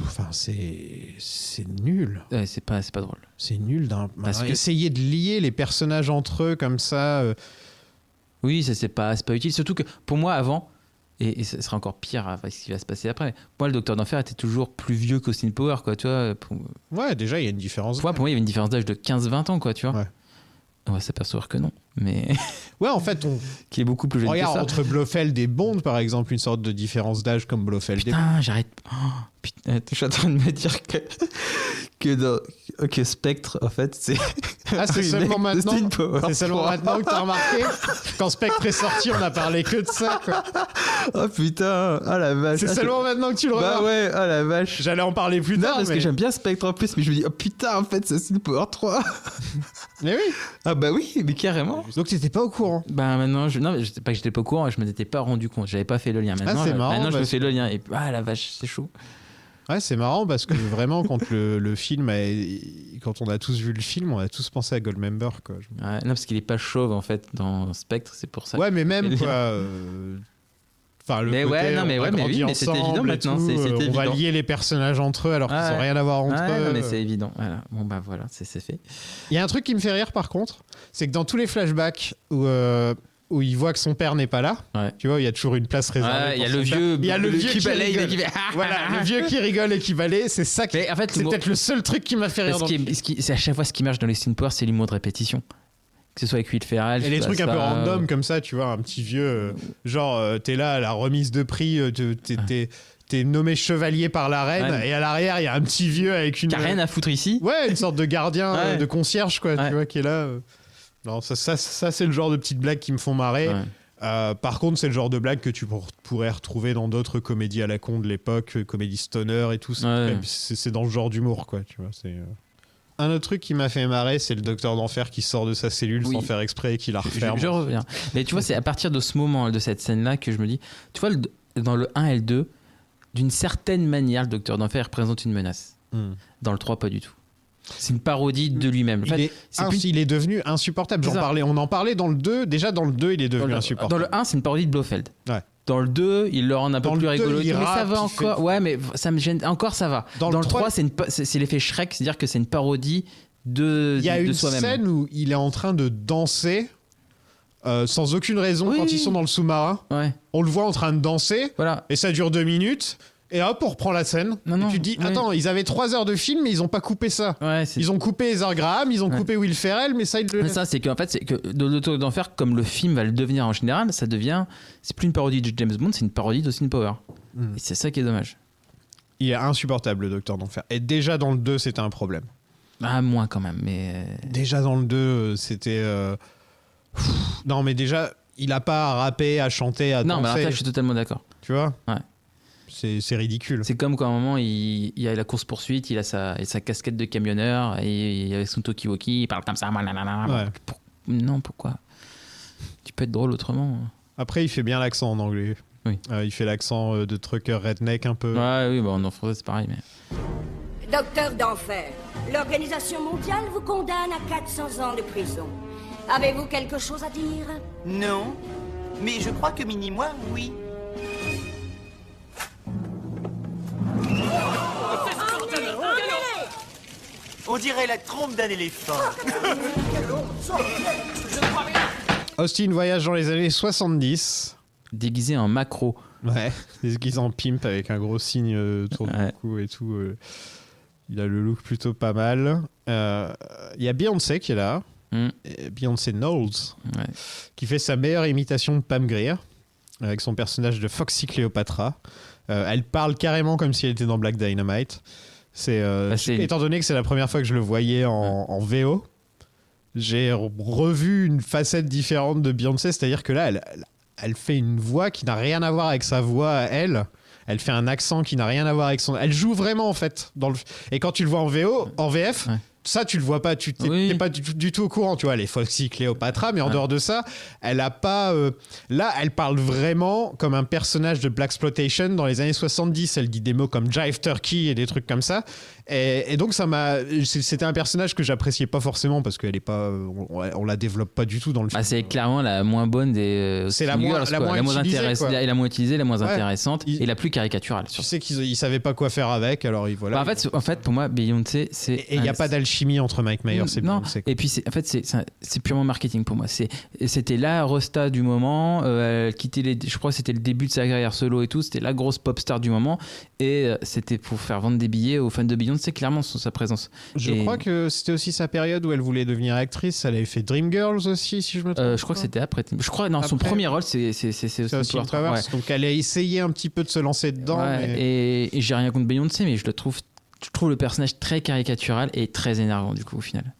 enfin, c'est nul. Ouais, c'est pas drôle. C'est nul Parce que- essayer de lier les personnages entre eux comme ça. Oui, ça c'est pas utile. Surtout que pour moi, avant, et ce sera encore pire avec ce qui va se passer après, moi, le Docteur d'Enfer était toujours plus vieux qu'Austin Power, quoi, tu vois. Pour Ouais, déjà, il y a une différence. moi, il y avait une différence d'âge de 15-20 ans, quoi, tu vois. Ouais. On va s'apercevoir que non, mais Ouais, en fait, qui est beaucoup plus jeune regarde, que ça. entre Blofeld et Bond, par exemple, une sorte de différence d'âge comme Blofeld et Bond. Putain, j'arrête. Oh, putain, je suis en train de me dire que Spectre, en fait, c'est. Ah, c'est un seulement remake de maintenant. Austin Power C'est seulement 3. maintenant que t'as remarqué. Quand Spectre est sorti, on a parlé que de ça, quoi. Oh putain, ah la vache. C'est Ah, seulement maintenant que tu le Bah remarques. ouais, ah la vache. J'allais en parler plus Non, tard, parce mais... que j'aime bien Spectre en plus, mais je me dis, oh putain, en fait, c'est Austin Power 3. Mais oui. Ah bah oui, mais carrément. Donc t'étais pas au courant. Bah maintenant, non, mais je sais pas que j'étais pas au courant, je m'étais pas rendu compte, j'avais pas fait le lien. Maintenant, c'est marrant, maintenant je me parce fais le lien et ah la vache, c'est chaud. Ouais, c'est marrant parce que vraiment, quand le film, quand on a tous vu le film, on a tous pensé à Goldmember, quoi. Ouais, non, parce qu'il est pas chauve en fait dans Spectre, c'est pour ça. Ouais, mais même Et quoi. Enfin, le Mais côté, ouais, non, mais on a ouais, mais grandi oui, mais c'était ensemble évident et maintenant, tout, c'était on va évident. lier les personnages entre eux alors qu'ils Ouais. n'ont rien à voir entre Ouais, eux. non, mais c'est évident. Voilà. Bon bah voilà, c'est fait. Il y a un truc qui me fait rire par contre, c'est que dans tous les flashbacks où il voit que son père n'est pas là, Ouais. tu vois, il y a toujours une place réservée. Ouais, il y a pour le son père. vieux, Il y a le vieux qui balaye, rigole. qui fait- Voilà, le vieux qui rigole et qui balaye, c'est ça qui. Mais en fait, C'est peut-être le seul truc qui m'a fait rire. Dans le film. c'est à chaque fois ce qui marche dans les Austin Power, c'est l'humour de répétition. Que ce soit avec Will Ferrell. Et les que ce trucs soit un peu ça, random comme ça, tu vois, un petit vieux, genre t'es là à la remise de prix, t'es nommé chevalier par la reine, Ouais. et à l'arrière il y a un petit vieux avec une. Qui a rien à foutre ici. Ouais, une sorte de gardien, Ouais. de concierge, quoi, Ouais. tu vois, qui est là. Non, ça c'est le genre de petites blagues qui me font marrer. Ouais. Par contre, c'est le genre de blague que tu pourrais retrouver dans d'autres comédies à la con de l'époque, comédies stoner et tout. Ouais. C'est dans le genre d'humour, quoi, tu vois. Un autre truc qui m'a fait marrer, c'est le Docteur d'Enfer qui sort de sa cellule Oui. sans faire exprès et qui la referme. Je reviens. Mais tu vois, c'est à partir de ce moment, de cette scène-là, que je me dis, tu vois, dans le 1 et le 2, d'une certaine manière, le Docteur d'Enfer représente une menace. Dans le 3, pas du tout. C'est une parodie de lui-même. En fait, Il est devenu insupportable. C'est ça. On en parlait dans le 2. Déjà, dans le 2, il est devenu insupportable. Dans le 1, c'est une parodie de Blofeld. Ouais. Dans le 2, il le rend un peu Dans plus le 2, rigolo. il Mais ça rappe, va il encore. fait- Ouais, mais ça me gêne. Encore, ça va. Dans Dans le le 3, c'est l'effet Shrek, c'est-à-dire que c'est une parodie de Il y a de une soi-même. scène où il est en train de danser sans aucune raison Oui. quand ils sont dans le sous-marin. Ouais. On le voit en train de danser Voilà. et ça dure 2 minutes. Et hop, on reprend la scène. Non, et non, tu te dis, oui. attends, ils avaient 3 heures de film, mais ils ont pas coupé ça. Ouais, Ils ont coupé Heather Graham, ils ont Ouais. coupé Will Ferrell, mais ça, ils le Mais ça, c'est qu'en fait, c'est que dans le Docteur d'Enfer, comme le film va le devenir en général, ça devient. C'est plus une parodie de James Bond, c'est une parodie d'Austin Power. Et c'est ça qui est dommage. Il est insupportable, le Docteur d'Enfer. Et déjà dans le 2, c'était un problème. Ah, moins quand même, mais. Déjà dans le 2, c'était. Non, mais déjà, il a pas à rapper, à chanter, à Non, mais alors danser. là, je suis totalement d'accord. Tu vois. Ouais. C'est ridicule. C'est comme quand à un moment, il y a la course-poursuite, il a sa casquette de camionneur, et avec son talkie-walkie, il parle comme ça. Ouais. Non, pourquoi? Tu peux être drôle autrement. Après, il fait bien l'accent en anglais. Oui. Il fait l'accent de trucker redneck un peu. Ouais, oui, bon, en français, c'est pareil, mais. Docteur d'Enfer, L'Organisation mondiale vous condamne à 400 ans de prison. Avez-vous quelque chose à dire? Non, mais je crois que Mini-moi, oui. On dirait la trompe d'un éléphant. Austin voyage dans les années 70. Déguisé en macro. Ouais, déguisé en pimp avec un gros signe autour du cou et tout. Il a le look plutôt pas mal. Il y a Beyoncé qui est là. Beyoncé Knowles, qui fait sa meilleure imitation de Pam Grier avec son personnage de Foxy Cléopatra. Elle parle carrément comme si elle était dans Black Dynamite. Étant donné que c'est la première fois que je le voyais en VO, j'ai revu une facette différente de Beyoncé, c'est-à-dire que là, elle fait une voix qui n'a rien à voir avec sa voix à elle. Elle fait un accent qui n'a rien à voir avec son... Elle joue vraiment, en fait. Et quand tu le vois en VF... Ouais. Ça, tu le vois pas, tu t'es pas du tout au courant, tu vois, les Foxy Cléopatra, mais en dehors de ça, elle a pas... Là, elle parle vraiment comme un personnage de Blaxploitation dans les années 70. Elle dit des mots comme Jive Turkey et des trucs comme ça. Et donc, c'était un personnage que j'appréciais pas forcément parce qu'elle est pas... On la développe pas du tout dans le film. C'est clairement la moins bonne des... C'est la moins intéressante. La moins utilisée, la moins intéressante et la plus caricaturale. Tu sais qu'ils savaient pas quoi faire avec, alors voilà. En fait, pour moi, Beyoncé, c'est... Et il n'y a pas d'alchimie entre Mike Myers et Beyoncé. Et puis c'est purement marketing pour moi. C'était la resta du moment. Elle quittait je crois que c'était le début de sa carrière solo et tout. C'était la grosse pop star du moment et c'était pour faire vendre des billets aux fans de Beyoncé, clairement, sur sa présence. Je crois que c'était aussi sa période où elle voulait devenir actrice. Elle avait fait Dreamgirls aussi, si je me trompe. Je crois que c'était après. Je crois son premier rôle, c'est Austin Powers. Donc elle a essayé un petit peu de se lancer dedans. Et j'ai rien contre Beyoncé, mais je trouve le personnage très caricatural et très énervant du coup au final.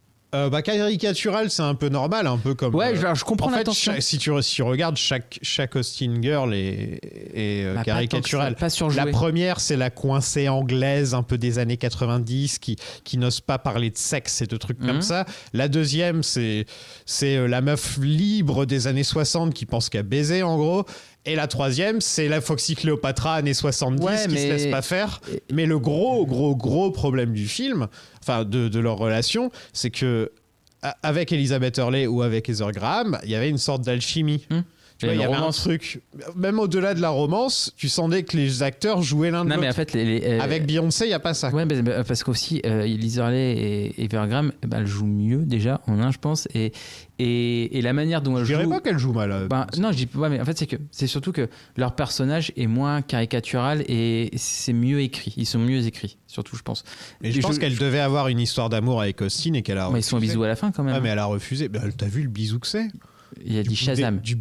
Caricatural, c'est un peu normal, un peu comme... Ouais, je comprends l'intention. Si tu regardes, chaque Austin Girl est caricaturale. Pas surjoué. La première, c'est la coincée anglaise un peu des années 90 qui n'ose pas parler de sexe et de trucs comme ça. La deuxième, c'est la meuf libre des années 60 qui pense qu'à baiser en gros. Et la troisième, c'est la Foxy Cléopatra années 70 qui se laisse pas faire. Mais le gros problème du film, enfin de leur relation, c'est que avec Elizabeth Hurley ou avec Heather Graham, il y avait une sorte d'alchimie. Tu vois, il y avait un truc, même au-delà de la romance, tu sentais que les acteurs jouaient l'un de l'autre. Mais en fait, avec Beyoncé, il n'y a pas ça. Ouais, parce qu'aussi, Liz Hurley et Heather Graham, elle joue mieux déjà en un, je pense. Et la manière dont elle joue. Je dirais pas qu'elle joue mal. Non, je dis pas, mais en fait, c'est surtout que leur personnage est moins caricatural et c'est mieux écrit. Ils sont mieux écrits, surtout, je pense. Mais je pense qu'elle devait avoir une histoire d'amour avec Austin et qu'elle a refusé. Ils sont bisous à la fin quand même. Ah, mais elle a refusé. T'as vu le bisou que c'est? Il a dit Shazam. Du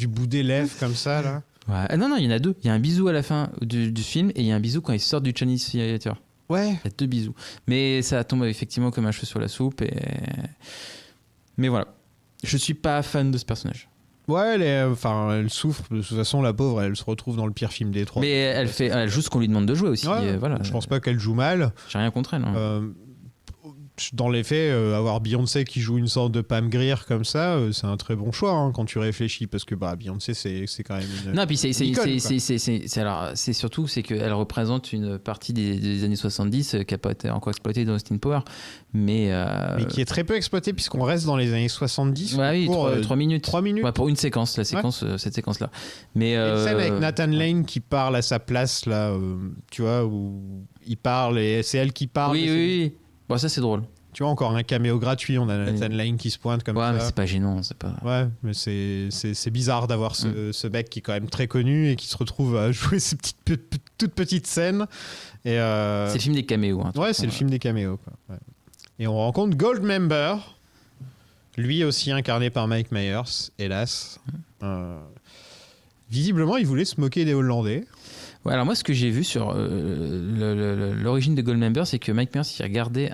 bout des lèvres comme ça, là. Ouais. Non, il y en a deux. Il y a un bisou à la fin du film et il y a un bisou quand ils sortent du Chinese Theater. Ouais. Il y a deux bisous. Mais ça tombe effectivement comme un cheveu sur la soupe. Mais voilà. Je suis pas fan de ce personnage. Ouais, elle souffre. De toute façon, la pauvre, elle se retrouve dans le pire film des trois. Mais elle joue ce qu'on lui demande de jouer aussi. Ouais, voilà. Je pense pas qu'elle joue mal. J'ai rien contre elle. Dans les faits, avoir Beyoncé qui joue une sorte de Pam Grier comme ça, c'est un très bon choix quand tu réfléchis, parce que Beyoncé c'est quand même une... Non, puis c'est surtout qu'elle représente une partie des années 70 qui n'a pas été encore exploitée dans Austin Powers, mais qui est très peu exploitée puisqu'on reste dans les années 70. Ouais, pour 3 minutes. 3 minutes. Ouais, pour une séquence, cette séquence-là. Mais scène avec Nathan Lane qui parle à sa place là, tu vois, où il parle et c'est elle qui parle. Oui. Bon, ça c'est drôle. Tu vois, encore un caméo gratuit, on a Nathan Lane qui se pointe comme ça. Ouais, mais c'est pas gênant, c'est pas... Ouais, mais c'est bizarre d'avoir ce mec qui est quand même très connu et qui se retrouve à jouer ces toutes petites scènes. C'est le film des caméos. Ouais, c'est le film des caméos. Quoi. Ouais. Et on rencontre Goldmember, lui aussi incarné par Mike Myers, hélas. Visiblement, il voulait se moquer des Hollandais. Ouais, alors moi, ce que j'ai vu sur l'origine de Goldmember, c'est que Mike Myers il regardait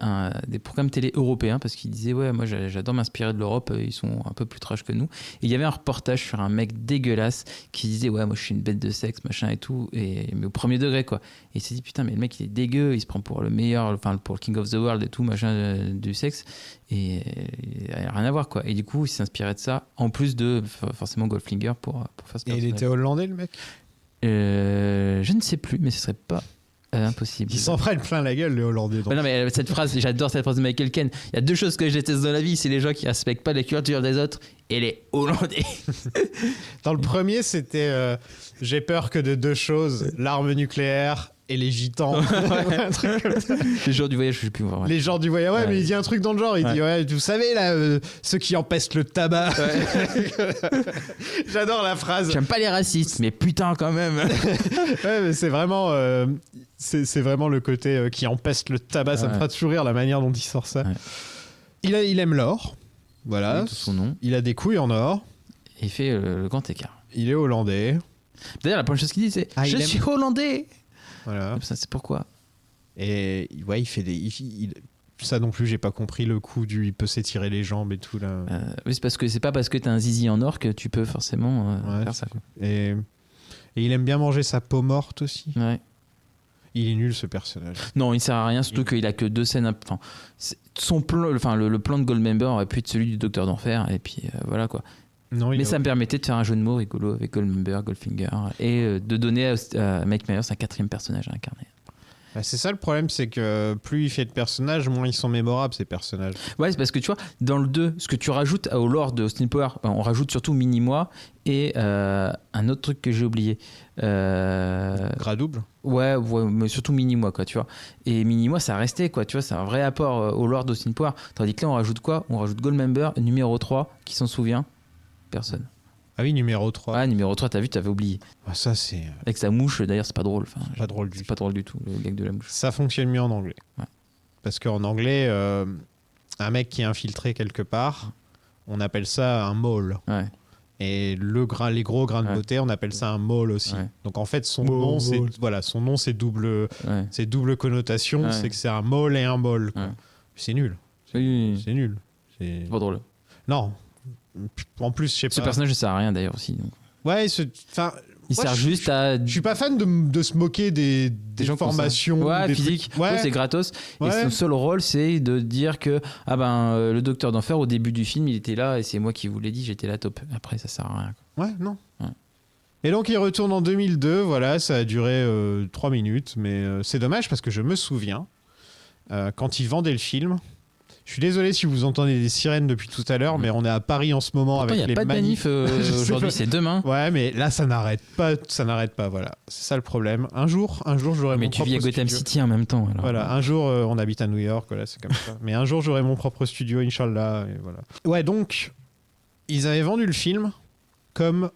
des programmes télé européens parce qu'il disait ouais, moi j'adore m'inspirer de l'Europe, ils sont un peu plus trash que nous. Et il y avait un reportage sur un mec dégueulasse qui disait ouais, moi je suis une bête de sexe, machin et tout, mais au premier degré quoi. Et il s'est dit putain, mais le mec il est dégueu, il se prend pour le meilleur, enfin pour le King of the World et tout, machin du sexe, et il n'y a rien à voir quoi. Et du coup, il s'est inspiré de ça, en plus de forcément Goldfinger pour faire ce personnage. Et il était hollandais le mec? Je ne sais plus, mais ce serait pas Impossible. Ils s'en prennent plein la gueule, les Hollandais. donc. Ouais, non, mais cette phrase, j'adore cette phrase de Michael Caine. Il y a 2 choses que je déteste dans la vie, c'est les gens qui respectent pas la culture des autres et les Hollandais. Dans le premier, c'était j'ai peur que de 2 choses, l'arme nucléaire et les gitans. Un truc comme ça. Les gens du voyage, je sais plus voir. Les gens du voyage, ouais, mais il dit un truc dans le genre. Il dit, ouais, vous savez, là, ceux qui empestent le tabac. J'adore la phrase. J'aime pas les racistes, mais putain, quand même. Ouais, mais c'est vraiment, c'est vraiment le côté qui empeste le tabac. Ça me fera toujours rire la manière dont il sort ça. Ouais. Il aime l'or. Voilà. Oui, tout son nom. Il a des couilles en or. Et il fait le grand écart. Il est hollandais. D'ailleurs, la première chose qu'il dit, c'est je suis hollandais. Voilà. Ça, c'est pourquoi. Et ouais, il fait des. Ça non plus, j'ai pas compris le coup du. Il peut s'étirer les jambes et tout là. Oui, c'est pas parce que t'as un zizi en or que tu peux forcément faire ça. Quoi. Et il aime bien manger sa peau morte aussi. Ouais. Il est nul ce personnage. Non, il sert à rien, surtout qu'il a que 2 scènes. Enfin, son plan, enfin le plan de Goldmember aurait pu être celui du Docteur d'Enfer, et puis voilà quoi. Non, mais ça me permettait de faire un jeu de mots rigolo avec Goldmember, Goldfinger, et de donner à Mike Myers un 4e personnage à incarner. Bah, c'est ça le problème, c'est que plus il fait de personnages, moins ils sont mémorables ces personnages. Ouais, c'est parce que tu vois, dans le 2, ce que tu rajoutes au lore de Austin Power, on rajoute surtout Mini-Moi et un autre truc que j'ai oublié. Gras double. Ouais, mais surtout Mini-Moi, quoi, tu vois. Et Mini-Moi, ça a resté, quoi, tu vois, c'est un vrai apport au lore d'Austin Power. Tandis que là, on rajoute quoi ? On rajoute Goldmember, numéro 3, qui s'en souvient ? Personne. Ah oui, numéro 3. Ah, numéro 3, t'as vu, t'avais oublié. Ah, ça, c'est. Avec sa mouche, d'ailleurs, c'est pas drôle. Enfin, pas drôle c'est pas drôle du tout, le gag de la mouche. Ça fonctionne mieux en anglais. Ouais. Parce qu'en anglais, un mec qui est infiltré quelque part, on appelle ça un mole. Ouais. Et les gros grains de beauté, on appelle ça un mole aussi. Ouais. Donc en fait, son nom, c'est double connotation. Ouais. C'est que c'est un mole et un bol. Ouais. C'est nul. Oui. C'est nul. C'est pas drôle. Non. En plus, je sais pas. Ce personnage ne sert à rien d'ailleurs aussi. Donc. Ouais, il sert juste à. Je suis pas fan de se moquer des formations. Ouais, physique. Ouais. C'est gratos. Ouais. Et son seul rôle, c'est de dire que le Docteur d'Enfer, au début du film, il était là et c'est moi qui vous l'ai dit, j'étais là top. Après, ça sert à rien. Quoi. Ouais, non. Ouais. Et donc, il retourne en 2002. Voilà, ça a duré 3 minutes. Mais c'est dommage parce que je me souviens, quand ils vendaient le film. Je suis désolé si vous entendez des sirènes depuis tout à l'heure, mais on est à Paris en ce moment. Pourtant, avec les manifs. Il n'y a pas de manif aujourd'hui, c'est demain. Ouais, mais là, ça n'arrête pas, voilà. C'est ça le problème. Un jour, j'aurai mon propre studio. Mais tu vis à Gotham City en même temps. Alors. Voilà, un jour, on habite à New York, voilà, c'est comme ça. Mais un jour, j'aurai mon propre studio, Inch'Allah, et voilà. Ouais, donc, ils avaient vendu le film comme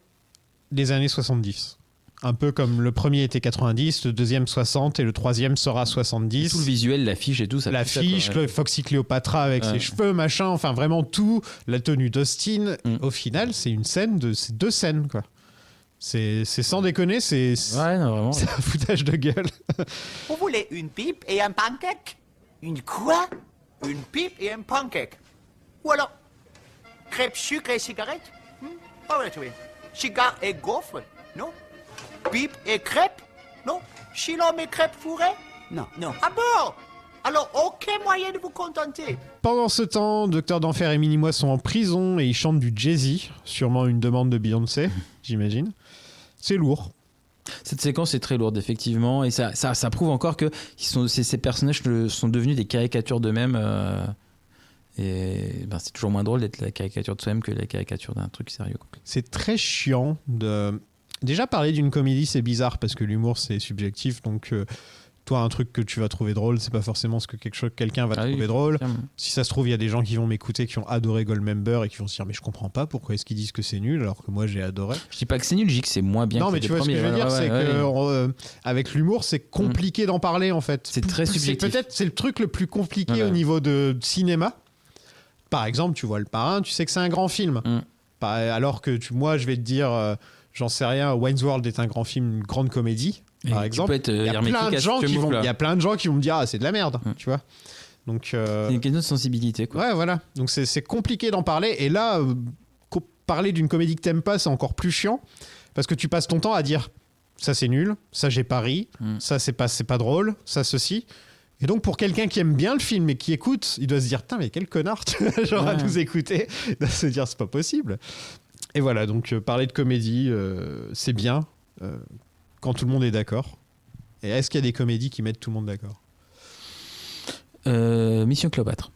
des années 70. Un peu comme le premier était 90, le deuxième 60 et le troisième sera 70. Tout le visuel, l'affiche et tout ça. L'affiche, le Foxy Cléopatra avec ses cheveux, machin, enfin vraiment tout, la tenue d'Austin. Au final, c'est c'est 2 scènes, quoi. C'est sans déconner, c'est vraiment. C'est un foutage de gueule. Vous voulez une pipe et un pancake? Une quoi? Une pipe et un pancake. Ou alors, crêpes, sucre et cigarette? Ah ouais, oui. Cigare et gaufre? Non. Pipe et crêpes? Non. Chilom et crêpes fourrées? Non. Ah bon? Alors, aucun moyen de vous contenter. Pendant ce temps, Docteur d'Enfer et Mini-Moi sont en prison et ils chantent du Jay-Z, sûrement une demande de Beyoncé, j'imagine. C'est lourd. Cette séquence est très lourde, effectivement, et ça prouve encore que ces personnages sont devenus des caricatures d'eux-mêmes. Et c'est toujours moins drôle d'être la caricature de soi-même que la caricature d'un truc sérieux. Quoi. C'est très chiant de... Déjà, parler d'une comédie, c'est bizarre parce que l'humour, c'est subjectif. Donc, toi, un truc que tu vas trouver drôle, c'est pas forcément ce que quelqu'un va trouver drôle. Si ça se trouve, il y a des gens qui vont m'écouter qui ont adoré Goldmember et qui vont se dire mais je comprends pas pourquoi est-ce qu'ils disent que c'est nul alors que moi j'ai adoré. Je dis pas que c'est nul, je dis que c'est moins bien. Non, mais tu vois ce que je veux dire, c'est que avec l'humour, c'est compliqué d'en parler en fait. C'est très subjectif. C'est le truc le plus compliqué au niveau de cinéma. Par exemple, tu vois Le Parrain, tu sais que c'est un grand film. Alors que moi, je vais te dire. J'en sais rien, Wayne's World est un grand film, une grande comédie, par exemple. Il y a plein de gens qui vont me dire ah, c'est de la merde, tu vois. Donc, c'est une question de sensibilité, quoi. Ouais, voilà. Donc c'est compliqué d'en parler. Et là, parler d'une comédie que t'aimes pas, c'est encore plus chiant. Parce que tu passes ton temps à dire ça c'est nul, ça j'ai pas ri, ça c'est pas drôle, ça ceci. Et donc pour quelqu'un qui aime bien le film et qui écoute, il doit se dire putain mais quel connard, genre à nous écouter. Il doit se dire c'est pas possible. Et voilà, donc parler de comédie, c'est bien quand tout le monde est d'accord. Et est-ce qu'il y a des comédies qui mettent tout le monde d'accord? Mission Cléopâtre.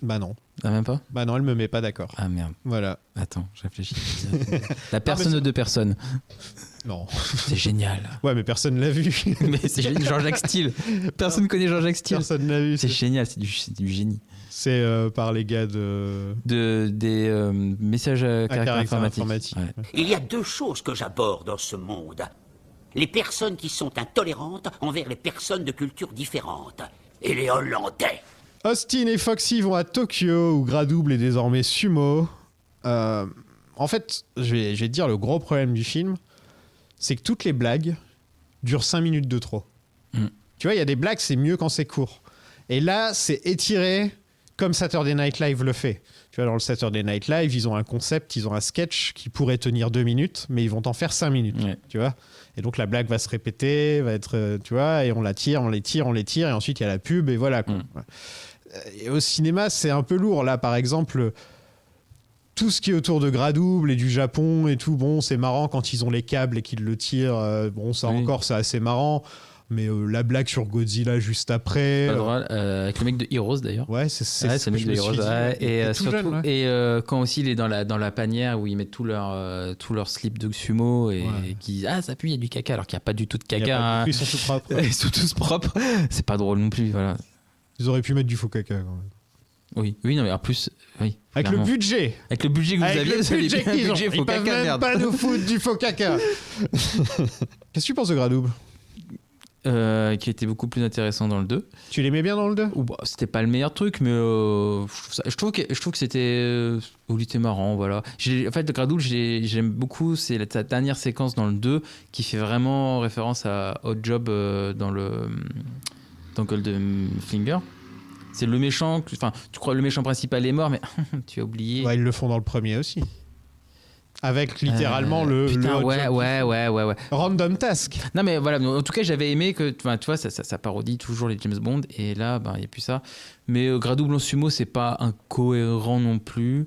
Bah non. Ah, même pas? Bah non, elle me met pas d'accord. Ah merde. Voilà. Attends, je réfléchis. La personne de deux personnes. Non. C'est génial. Ouais, mais personne l'a vu. Mais c'est génial. Jean-Jacques Steele. Personne connaît Jean-Jacques Steele. Personne l'a vu. C'est génial, c'est du génie. C'est par les gars de... Des messages à caractère informatique. Ouais. Il y a deux choses que j'aborde dans ce monde. Les personnes qui sont intolérantes envers les personnes de cultures différentes. Et les Hollandais. Austin et Foxy vont à Tokyo, où Gradouble est désormais sumo. En fait, je vais te dire, le gros problème du film, c'est que toutes les blagues durent 5 minutes de trop. Tu vois, il y a des blagues, c'est mieux quand c'est court. Et là, c'est étiré comme Saturday Night Live le fait. Tu vois, dans le Saturday Night Live, ils ont un concept, ils ont un sketch qui pourrait tenir 2 minutes, mais ils vont en faire 5 minutes. Ouais. Tu vois. Et donc la blague va se répéter, va être, tu vois, et on la tire, et ensuite il y a la pub, et voilà. Quoi. Et au cinéma, c'est un peu lourd. Là, par exemple, tout ce qui est autour de Gradouble et du Japon et tout, bon, c'est marrant quand ils ont les câbles et qu'ils le tirent. Bon, ça encore, c'est assez marrant. Mais la blague sur Godzilla juste après. Pas drôle, avec le mec de Heroes d'ailleurs. Ouais, c'est le mec de Heroes. Et surtout, jeune, ouais. Quand aussi il est dans la panière où ils mettent tout leur slip de sumo et qui disent ça pue, il y a du caca alors qu'il n'y a pas du tout de caca. Ils sont tous propres. Ils sont tous propres. C'est pas drôle non plus. Voilà. Ils auraient pu mettre du faux caca quand même. Oui, non, mais en plus, oui. Avec clairement. le budget. Avec le budget que vous aviez, vous avez bien un budget faux caca, même merde. Pas nous foutre du faux caca. Qu'est-ce que tu penses de Gradouble? Qui était beaucoup plus intéressant dans le 2. Tu l'aimais bien dans le 2? C'était pas le meilleur truc, mais je trouve que c'était il était marrant, voilà. En fait, le Gradouble, j'aime beaucoup, c'est la dernière séquence dans le 2 qui fait vraiment référence à Hot Job dans Goldfinger. C'est le méchant, enfin, tu crois que le méchant principal est mort, mais tu as oublié. Ouais, ils le font dans le premier aussi. Avec littéralement le ouais. Random Task. Non mais voilà, en tout cas j'avais aimé que, tu vois, ça parodie toujours les James Bond et là, il n'y a plus ça. Mais Gradouble en sumo, c'est pas incohérent non plus.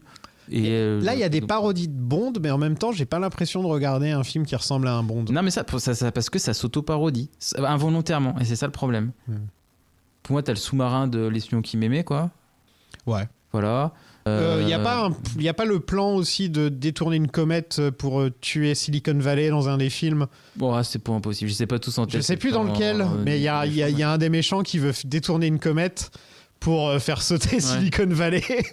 Et là, il y a des parodies de Bond, mais en même temps, j'ai pas l'impression de regarder un film qui ressemble à un Bond. Non mais ça parce que ça s'auto-parodie involontairement et c'est ça le problème. Pour moi, t'as le sous-marin de l'espion qui m'aimait, quoi. Ouais. Voilà. Il n'y a pas le plan aussi de détourner une comète pour tuer Silicon Valley dans un des films? Bon, c'est pas impossible. Je sais pas tous en tête. Je sais plus dans lequel, mais il y a un des méchants qui veut détourner une comète pour faire sauter Silicon Valley.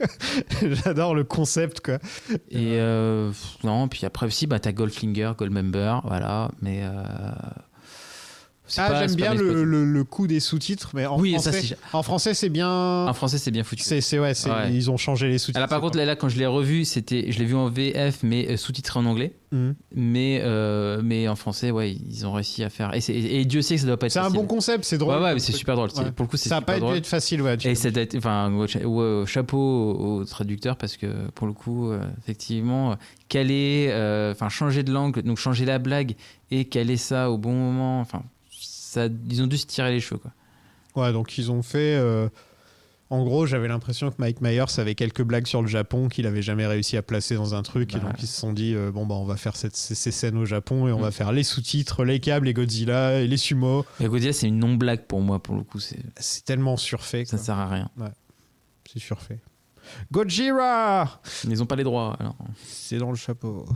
J'adore le concept, quoi. Et non, puis après aussi, t'as Goldfinger, Goldmember, voilà. Mais j'aime bien le coup des sous-titres, mais en français c'est bien. En français c'est bien foutu. Ils ont changé les sous-titres. Alors par contre là quand je l'ai revu, je l'ai vu en VF mais sous-titré en anglais. Mais en français ils ont réussi à faire et Dieu sait que ça doit pas être facile. C'est un bon concept, c'est drôle. Ouais, mais c'est super drôle. Pour le coup c'est ça super drôle. Ça a pas dû être facile, ouais. Et ça doit être, chapeau au traducteur parce que pour le coup effectivement caler, changer de langue, donc changer la blague et caler ça au bon moment, ils ont dû se tirer les cheveux, quoi. Ouais, donc ils ont fait... En gros, j'avais l'impression que Mike Myers avait quelques blagues sur le Japon qu'il avait jamais réussi à placer dans un truc. Et donc ils se sont dit, on va faire ces scènes au Japon et on va faire les sous-titres, les câbles, les Godzilla et les sumo. Et Godzilla, c'est une non-blague pour moi, pour le coup. C'est tellement surfait. Ça sert à rien. Ouais, c'est surfait. Godzilla! Ils ont pas les droits, alors. C'est dans le chapeau.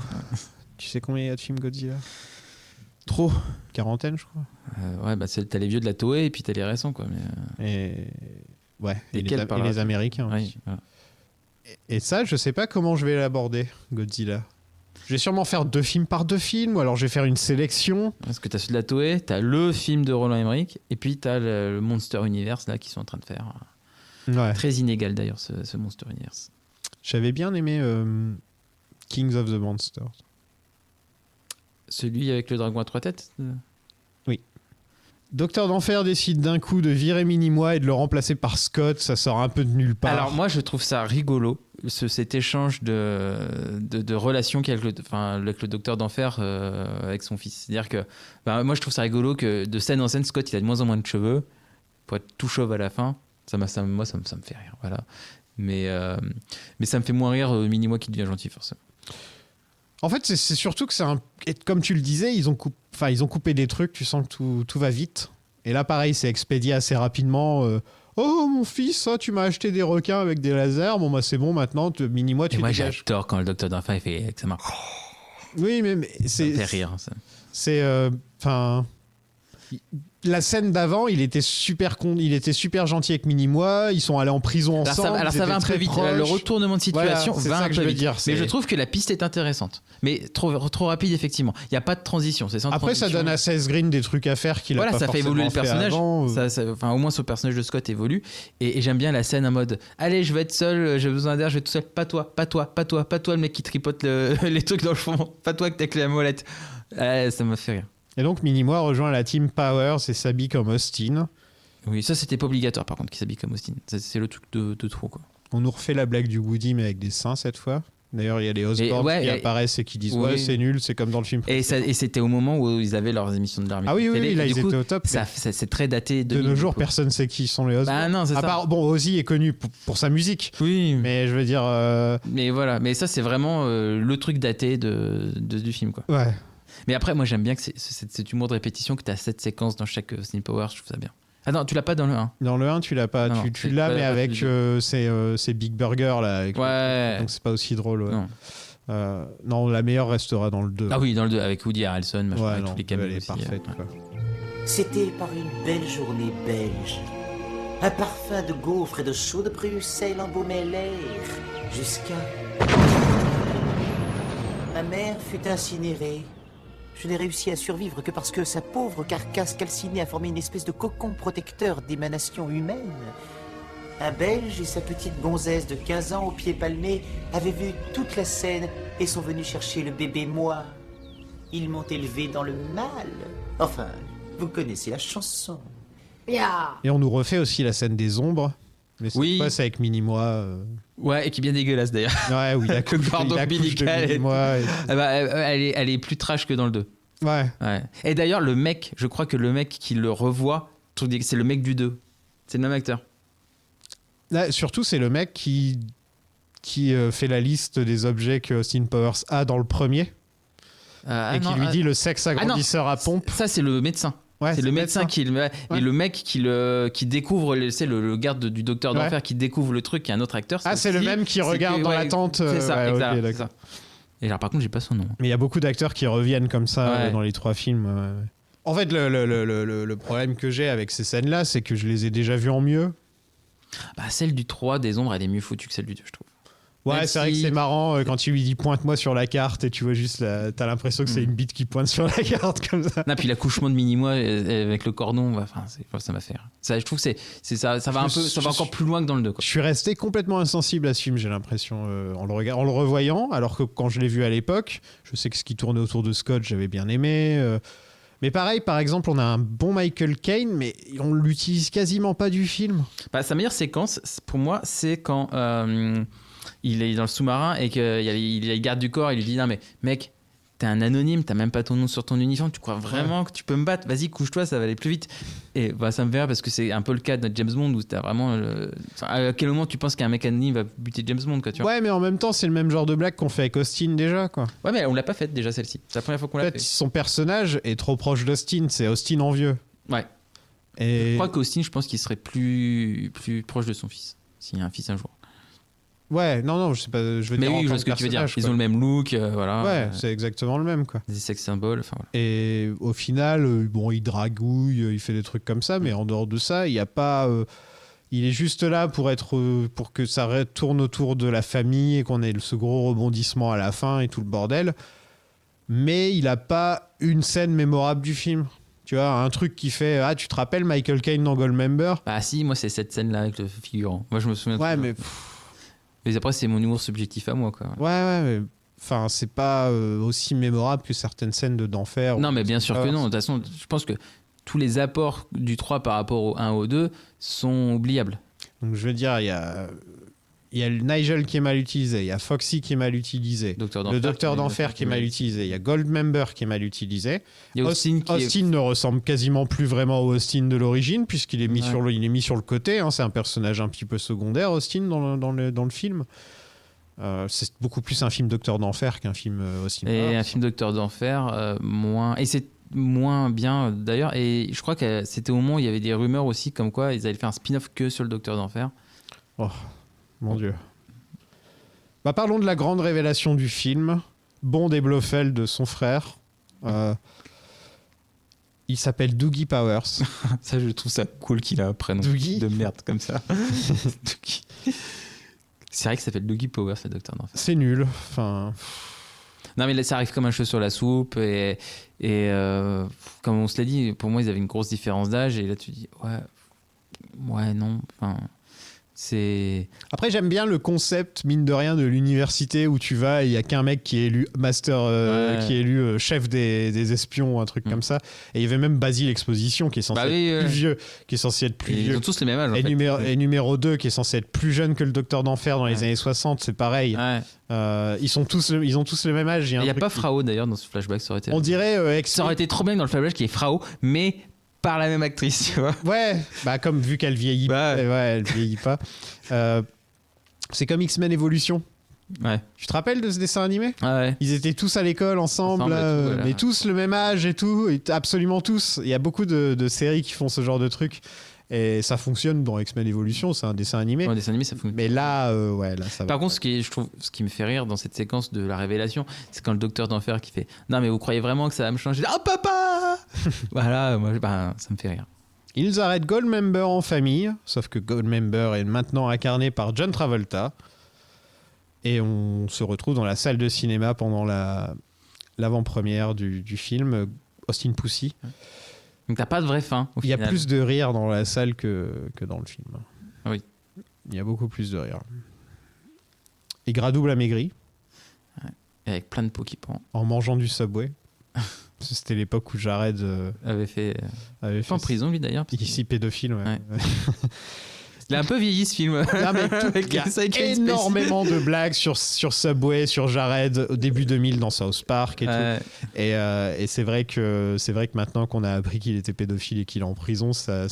Tu sais combien il y a de films Godzilla? Trop. 40, je crois. T'as les vieux de la Toei et puis t'as les récents, quoi. Mais... Et les Américains aussi. Voilà. Et ça, je sais pas comment je vais l'aborder, Godzilla. Je vais sûrement faire 2 films par 2 films, ou alors je vais faire une sélection. Parce que t'as celui de la Toei, t'as le film de Roland Emmerich, et puis t'as le Monster Universe là qu'ils sont en train de faire. Très inégal d'ailleurs ce Monster Universe. J'avais bien aimé Kings of the Monsters. Celui avec le dragon à 3 têtes? Oui. Docteur d'Enfer décide d'un coup de virer Minimois et de le remplacer par Scott. Ça sort un peu de nulle part. Alors moi je trouve ça rigolo, cet échange de relations qu'il y a avec le Docteur d'Enfer avec son fils. C'est-à-dire que moi je trouve ça rigolo que de scène en scène, Scott il a de moins en moins de cheveux pour être tout chauve à la fin. Moi ça me fait rire, voilà. Mais ça me fait moins rire Minimois qui devient gentil forcément. En fait, c'est surtout que comme tu le disais, ils ont enfin, ils ont coupé des trucs, tu sens que tout va vite. Et là, pareil, c'est expédié assez rapidement. Oh, mon fils, tu m'as acheté des requins avec des lasers. Bon, bah, c'est bon, maintenant, Mini-moi, tu Et moi, dégages. j'adore quand le docteur d'enfer il fait avec sa main. Oui, mais Ça me fait rire. Ça. c'est... Enfin... la scène d'avant, il était super gentil avec Mini-moi. Ils sont allés en prison ensemble. Alors ça va un peu vite. Le retournement de situation va un peu vite. Mais je trouve que la piste est intéressante. Mais trop rapide, effectivement. Il n'y a pas de transition. C'est sans Après, transition. ça donne à Seth Green des trucs à faire qu'il a pas ça fait forcément évoluer le personnage. avant. Enfin, au moins, son personnage de Scott évolue. Et j'aime bien la scène en mode allez, je vais être seul, j'ai besoin d'air, je vais tout seul. Pas toi, le mec qui tripote les trucs dans le fond. Pas toi que t'as clé à molette. Ça m'a fait rire. Et donc, Mini-moi rejoint la team Powers et s'habille comme Austin. Oui, ça c'était pas obligatoire par contre qu'il s'habille comme Austin. C'est le truc de trop quoi. On nous refait la blague du Woody mais avec des seins cette fois. D'ailleurs, il y a les Osborn qui apparaissent et qui disent ouais, c'est nul, c'est comme dans le film. Et c'était au moment où ils avaient leurs émissions de l'armée. Ah oui, là ils étaient au top. C'est très daté. De nos jours, personne ne sait qui sont les Osborn. Bah non, c'est ça. Bon, Ozzy est connu pour sa musique. Oui. Mais je veux dire. Mais voilà, mais ça c'est vraiment le truc daté du film quoi. Ouais. Mais après, moi j'aime bien que cet humour de répétition, que tu as 7 séquences dans chaque Austin Powers, je trouve ça bien. Ah non, tu l'as pas dans le 1. Dans le 1, tu l'as pas. Non, tu l'as, mais avec ces Big Burger là. Ouais. Donc c'est pas aussi drôle. Ouais. Non. Non, la meilleure restera dans le 2. Ah oui, dans le 2, avec Woody Harrelson, avec tous les caméos. Elle est parfaite. Quoi. C'était par une belle journée belge. Un parfum de gaufres et de chaud de Bruxelles embaumait l'air. Jusqu'à... Ma mère fut incinérée. Je n'ai réussi à survivre que parce que sa pauvre carcasse calcinée a formé une espèce de cocon protecteur d'émanations humaines. Un Belge et sa petite gonzesse de 15 ans aux pieds palmés avaient vu toute la scène et sont venus chercher le bébé moi. Ils m'ont élevé dans le mal. Enfin, vous connaissez la chanson. Yeah. Et on nous refait aussi la scène des ombres. Mais cette fois, c'est avec Mini-moi. Ouais, et qui est bien dégueulasse d'ailleurs. Ouais, oui, d'accord. Pardon, elle est plus trash que dans le 2. Ouais. Et d'ailleurs, le mec, je crois que le mec qui le revoit, c'est le mec du 2. C'est le même acteur. Là, surtout, c'est le mec qui fait la liste des objets que Austin Powers a dans le premier. Et qui lui dit le sexe agrandisseur à pompe. Ça, c'est le médecin. Ouais, c'est le médecin qui mais le mec qui découvre le garde du docteur d'enfer qui découvre le truc, qui est un autre acteur. C'est le même qui regarde dans la tente. C'est ça, exact, okay, c'est ça. Et alors par contre j'ai pas son nom. Mais il y a beaucoup d'acteurs qui reviennent comme ça dans les 3 films. En fait le problème que j'ai avec ces scènes là, c'est que je les ai déjà vues en mieux. Bah celle du 3 des ombres elle est mieux foutue que celle du 2 je trouve. Ouais, même c'est vrai que c'est marrant quand tu lui dis pointe-moi sur la carte et tu vois juste t'as l'impression que c'est une bite qui pointe sur la carte comme ça. Non, puis l'accouchement de Mini-moi avec le cordon, ça m'a fait rire. Ça, je trouve que ça va encore plus loin que dans le 2 quoi. Je suis resté complètement insensible à ce film, j'ai l'impression en le revoyant, alors que quand je l'ai vu à l'époque, je sais que ce qui tournait autour de Scott, j'avais bien aimé. Mais pareil, par exemple, on a un bon Michael Caine, mais on l'utilise quasiment pas du film. Bah, sa meilleure séquence, pour moi, c'est quand il est dans le sous-marin et qu'il y a le garde du corps, il lui dit non mais mec, t'es un anonyme, t'as même pas ton nom sur ton uniforme, tu crois vraiment que tu peux me battre, vas-y couche-toi, ça va aller plus vite. Et bah, ça me fait rire parce que c'est un peu le cas de notre James Bond où t'as vraiment à quel moment tu penses qu'un mec anonyme va buter James Bond quoi, tu vois. Ouais, mais en même temps c'est le même genre de blague qu'on fait avec Austin déjà quoi. Ouais, mais on l'a pas faite déjà celle-ci, c'est la première fois qu'on l'a fait. Son personnage est trop proche d'Austin, c'est Austin en vieux. Ouais. Et je crois qu'Austin, je pense qu'il serait plus proche de son fils s'il y a un fils un jour. Ouais, non, je sais pas, je veux mais dire. Mais oui, je vois ce que tu veux dire. Ils ont le même look, voilà. Ouais, c'est exactement le même, quoi. Des sex symboles, enfin voilà. Et au final, bon, il dragouille, il fait des trucs comme ça, mais en dehors de ça, il y a pas. Il est juste là pour que ça tourne autour de la famille et qu'on ait ce gros rebondissement à la fin et tout le bordel. Mais il a pas une scène mémorable du film. Tu vois, un truc qui fait tu te rappelles Michael Caine dans Goldmember? Bah si, moi c'est cette scène-là avec le figurant. Moi je me souviens. Ouais, mais. Mais après, c'est mon humour subjectif à moi, quoi. Ouais, mais enfin, c'est pas aussi mémorable que certaines scènes d'enfer. Non, mais bien sûr que non. De toute façon, je pense que tous les apports du 3 par rapport au 1 au 2 sont oubliables. Donc, je veux dire, il y a le Nigel qui est mal utilisé, il y a Foxy qui est mal utilisé, le Docteur d'Enfer qui est mal utilisé, il y a Goldmember qui est mal utilisé. Il y a Austin ne ressemble quasiment plus vraiment au Austin de l'origine puisqu'il est mis sur le côté. Hein, c'est un personnage un petit peu secondaire, Austin, dans le film. C'est beaucoup plus un film Docteur d'Enfer qu'un film Austin. Et un film Docteur d'Enfer, moins. Et c'est moins bien d'ailleurs. Et je crois que c'était au moment où il y avait des rumeurs aussi comme quoi ils allaient faire un spin-off que sur le Docteur d'Enfer. Oh, mon Dieu. Bah, parlons de la grande révélation du film. Bond et Blofeld, son frère. Il s'appelle Doogie Powers. Ça, je trouve ça cool qu'il a un prénom Doogie de merde comme ça. Doogie. C'est vrai que ça s'appelle Doogie Powers, le Docteur d'Enfer. C'est nul. Enfin... Non, mais là, ça arrive comme un cheveu sur la soupe. Et comme on se l'a dit, pour moi, ils avaient une grosse différence d'âge. Et là, tu dis, ouais, non. Enfin, c'est... Après, j'aime bien le concept, mine de rien, de l'université où tu vas et il n'y a qu'un mec qui est élu master, qui est élu chef des espions ou un truc comme ça. Et il y avait même Basile Exposition qui est censé être plus vieux. Qui est censé être plus vieux. Ils ont tous le même âge, en fait. Et numéro 2 qui est censé être plus jeune que le Docteur d'Enfer dans les années 60, c'est pareil. Ils ont tous le même âge. Il n'y a pas Frao d'ailleurs dans ce flashback, ça aurait été... On dirait... Ça aurait été trop bien dans le flashback qu'il y ait Frao, mais... par la même actrice, tu vois. Ouais, bah comme vu qu'elle vieillit, elle vieillit pas. C'est comme X-Men Evolution. Ouais. Tu te rappelles de ce dessin animé ? Ouais. Ils étaient tous à l'école ensemble, mais tous le même âge et tout, absolument tous. Il y a beaucoup de séries qui font ce genre de trucs. Et ça fonctionne dans X-Men Evolution, c'est un dessin animé. Un dessin animé, ça fonctionne. Mais là, là, ça va. Par contre, ce qui me fait rire dans cette séquence de la révélation, c'est quand le Docteur d'Enfer qui fait « Non, mais vous croyez vraiment que ça va me changer ?»« Oh, papa !» Voilà, moi, ça me fait rire. Ils arrêtent Goldmember en famille, sauf que Goldmember est maintenant incarné par John Travolta. Et on se retrouve dans la salle de cinéma pendant l'avant-première du film Austin Pussy. Donc t'as pas de vraie fin au final. Il y a plus de rire dans la salle que dans le film. Oui. Il y a beaucoup plus de rire. Et Gradouble a maigri. Ouais. Et avec plein de peau qui prend. En mangeant du Subway. C'était l'époque où Jared avait fait en prison lui d'ailleurs. Ici pédophile, ouais. Il a un peu vieilli ce film. Non, mais il y a énormément de blagues sur Subway, sur Jared au début 2000 dans South Park et tout. Et c'est vrai que maintenant qu'on a appris qu'il était pédophile et qu'il est en prison, ça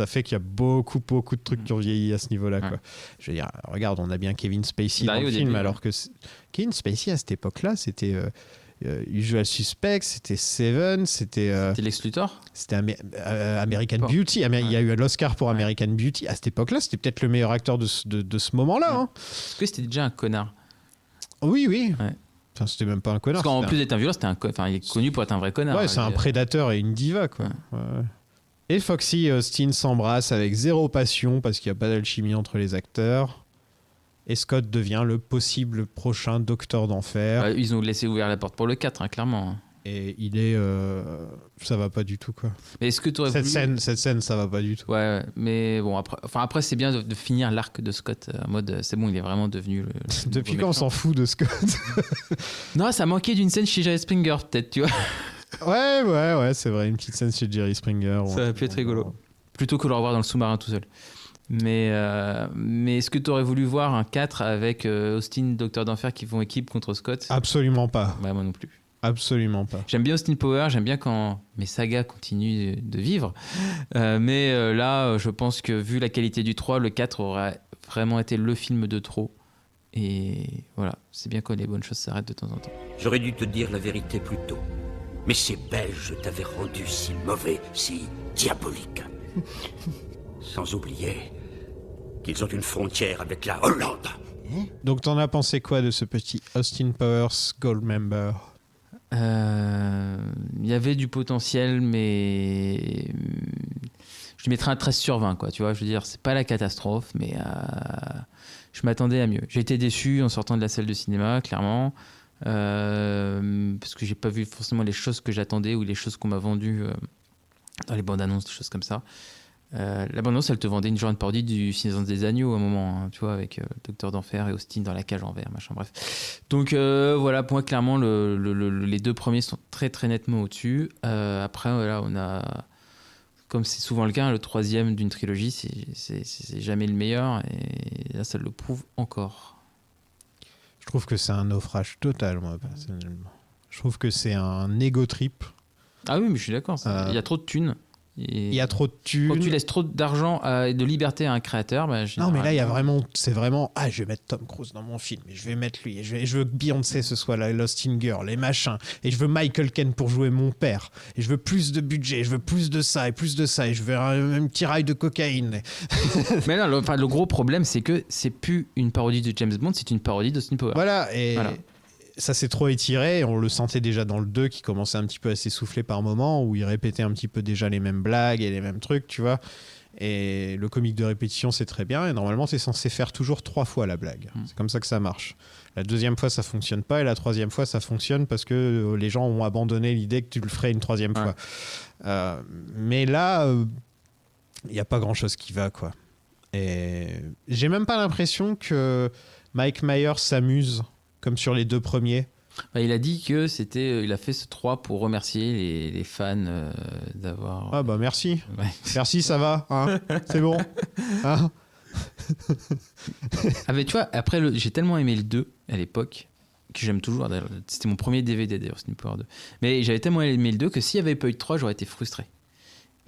fait qu'il y a beaucoup de trucs qui ont vieilli à ce niveau-là. Quoi. Je veux dire, regarde, on a bien Kevin Spacey dans le film, alors que Kevin Spacey à cette époque-là, c'était Usual Suspect, c'était Seven, c'était Lex Luthor, c'était American Beauty. Il y a eu l'Oscar pour American Beauty. À cette époque-là, c'était peut-être le meilleur acteur de ce moment-là. Hein. Est-ce que c'était déjà un connard ? Oui. Ouais. Enfin, c'était même pas un connard. Parce qu'en plus d'être un violeur, il est connu pour être un vrai connard. Ouais, c'est un prédateur et une diva, quoi. Ouais. Et Foxy et Austin s'embrassent avec zéro passion parce qu'il n'y a pas d'alchimie entre les acteurs. Et Scott devient le possible prochain Docteur d'Enfer. Ils ont laissé ouvert la porte pour le 4, hein, clairement. Et il est... ça va pas du tout, quoi. Mais est-ce que t'aurais cette scène, ça va pas du tout. Ouais, mais bon, après c'est bien de finir l'arc de Scott en mode, c'est bon, il est vraiment devenu... Depuis quand on s'en fout de Scott? Non, ça manquait d'une scène chez Jerry Springer, peut-être, tu vois. Ouais, c'est vrai, une petite scène chez Jerry Springer. Ça aurait pu être rigolo. Plutôt que le revoir dans le sous-marin tout seul. Mais est-ce que tu aurais voulu voir un 4 avec Austin, Docteur d'Enfer qui font équipe contre Scott ? Absolument pas. Ouais, moi non plus. Absolument pas. J'aime bien Austin Power, j'aime bien quand mes sagas continuent de vivre. Mais là, je pense que vu la qualité du 3, le 4 aurait vraiment été le film de trop. Et voilà, c'est bien quand les bonnes choses s'arrêtent de temps en temps. J'aurais dû te dire la vérité plus tôt. Mais ces Belges t'avaient rendu si mauvais, si diabolique. Sans oublier qu'ils ont une frontière avec la Hollande. Donc t'en as pensé quoi de ce petit Austin Powers Goldmember ? Il y avait du potentiel, mais je lui mettrais un 13 sur 20, quoi, tu vois, je veux dire, c'est pas la catastrophe, mais je m'attendais à mieux. J'ai été déçu en sortant de la salle de cinéma, clairement, parce que j'ai pas vu forcément les choses que j'attendais ou les choses qu'on m'a vendues dans les bandes annonces, des choses comme ça. La bande-annonce, elle te vendait une genre de parodie du Silence des Agneaux à un moment, hein, tu vois, avec Docteur d'Enfer et Austin dans la cage en verre, machin, bref. Donc voilà, pour moi, clairement, les deux premiers sont très très nettement au-dessus. Après, voilà, on a, comme c'est souvent le cas, le troisième d'une trilogie, c'est jamais le meilleur, et là, ça le prouve encore. Je trouve que c'est un naufrage total, moi, personnellement. Je trouve que c'est un ego trip. Ah oui, mais je suis d'accord, il y a trop de thunes. Il y a trop de thunes. Quand tu laisses trop d'argent et de liberté à un créateur, non, mais là, il y a vraiment, c'est vraiment, je vais mettre Tom Cruise dans mon film, et je vais mettre lui, et je veux que Beyoncé ce soit la Lost in Girl, les machins, et je veux Michael Caine pour jouer mon père, et je veux plus de budget, je veux plus de ça, et je veux un petit rail de cocaïne. Mais non, le gros problème, c'est que c'est plus une parodie de James Bond, c'est une parodie d'Austin Powers. Voilà, ça s'est trop étiré, on le sentait déjà dans le 2 qui commençait un petit peu à s'essouffler par moments, où il répétait un petit peu déjà les mêmes blagues et les mêmes trucs, tu vois. Et le comique de répétition, c'est très bien, et normalement, c'est censé faire toujours 3 fois la blague. C'est comme ça que ça marche. La deuxième fois, ça fonctionne pas, et la troisième fois, ça fonctionne parce que les gens ont abandonné l'idée que tu le ferais une troisième fois. Mais là, il n'y a pas grand-chose qui va, quoi. Et j'ai même pas l'impression que Mike Myers s'amuse comme sur les 2 premiers. Il a dit que il a fait ce 3 pour remercier les fans d'avoir... Ah bah merci. Ouais. Merci, ça va, hein. C'est bon. Hein. Mais tu vois, après, j'ai tellement aimé le 2 à l'époque, que j'aime toujours. C'était mon premier DVD d'ailleurs, Austin Powers 2. Mais j'avais tellement aimé le 2 que s'il n'y avait pas eu de 3, j'aurais été frustré.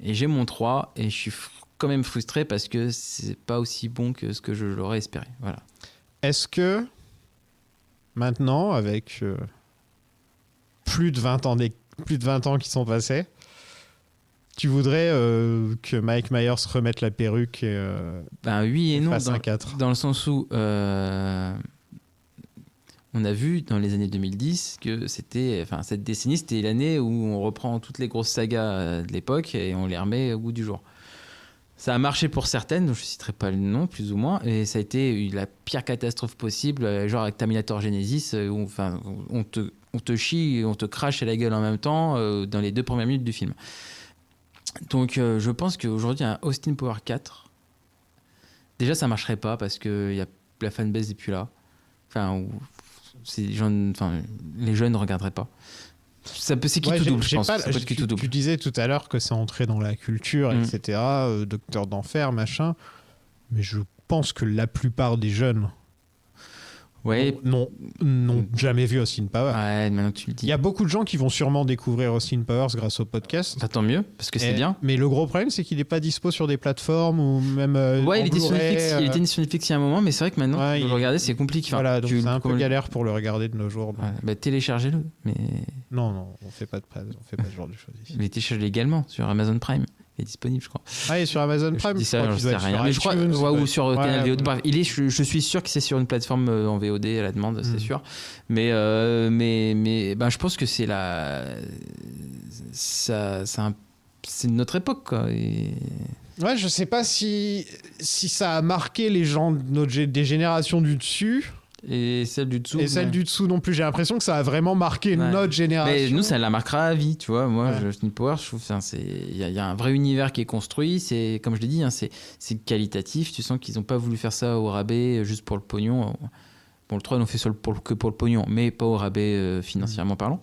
Et j'ai mon 3, et je suis quand même frustré parce que c'est pas aussi bon que ce que je l'aurais espéré. Voilà. Est-ce que... Maintenant, avec plus de 20 ans qui sont passés, tu voudrais que Mike Myers remette la perruque et oui et non, fasse un 4. Dans le sens où on a vu dans les années 2010 que cette décennie, c'était l'année où on reprend toutes les grosses sagas de l'époque et on les remet au goût du jour. Ça a marché pour certaines, dont je ne citerai pas le nom, plus ou moins, et ça a été la pire catastrophe possible, genre avec Terminator Genesis, où on te chie et on te crache à la gueule en même temps dans les 2 premières minutes du film. Donc je pense qu'aujourd'hui, un Austin Powers 4, déjà ça ne marcherait pas parce que la fanbase n'est plus là. Les jeunes ne regarderaient pas. C'est qui tout double, je pense. Tu disais tout à l'heure que c'est entré dans la culture, etc. Docteur d'Enfer, machin. Mais je pense que la plupart des jeunes n'ont jamais vu Austin Powers. Ouais, maintenant que tu le dis. Il y a beaucoup de gens qui vont sûrement découvrir Austin Powers grâce au podcast. Tant mieux, parce que c'est bien. Mais le gros problème, c'est qu'il n'est pas dispo sur des plateformes ou même. Il était sur Netflix. Il était sur Netflix il y a un moment, mais c'est vrai que maintenant, de le regarder, c'est compliqué. Voilà, donc c'est un peu galère pour le regarder de nos jours. Téléchargez-le. Mais... Non, on fait pas de presse, on fait pas ce genre de choses ici. Il est téléchargé légalement sur Amazon Prime. Il est disponible, je crois. Et sur Amazon Prime, je dis ça, je sais rien. Mais je crois, ou sur Canal VOD. Bref, je suis sûr que c'est sur une plateforme en VOD à la demande, c'est sûr. Mais je pense que c'est c'est notre époque, quoi. Ouais, je sais pas si ça a marqué les gens des générations du dessus. Et celle du dessous. Et celle du dessous non plus. J'ai l'impression que ça a vraiment marqué notre génération. Mais nous, ça la marquera à vie, tu vois. Moi, Austin Powers, je trouve il y a un vrai univers qui est construit. C'est, comme je l'ai dit, c'est qualitatif. Tu sens qu'ils n'ont pas voulu faire ça au rabais juste pour le pognon. Bon, le 3, ils l'ont fait que pour le pognon, mais pas au rabais financièrement parlant.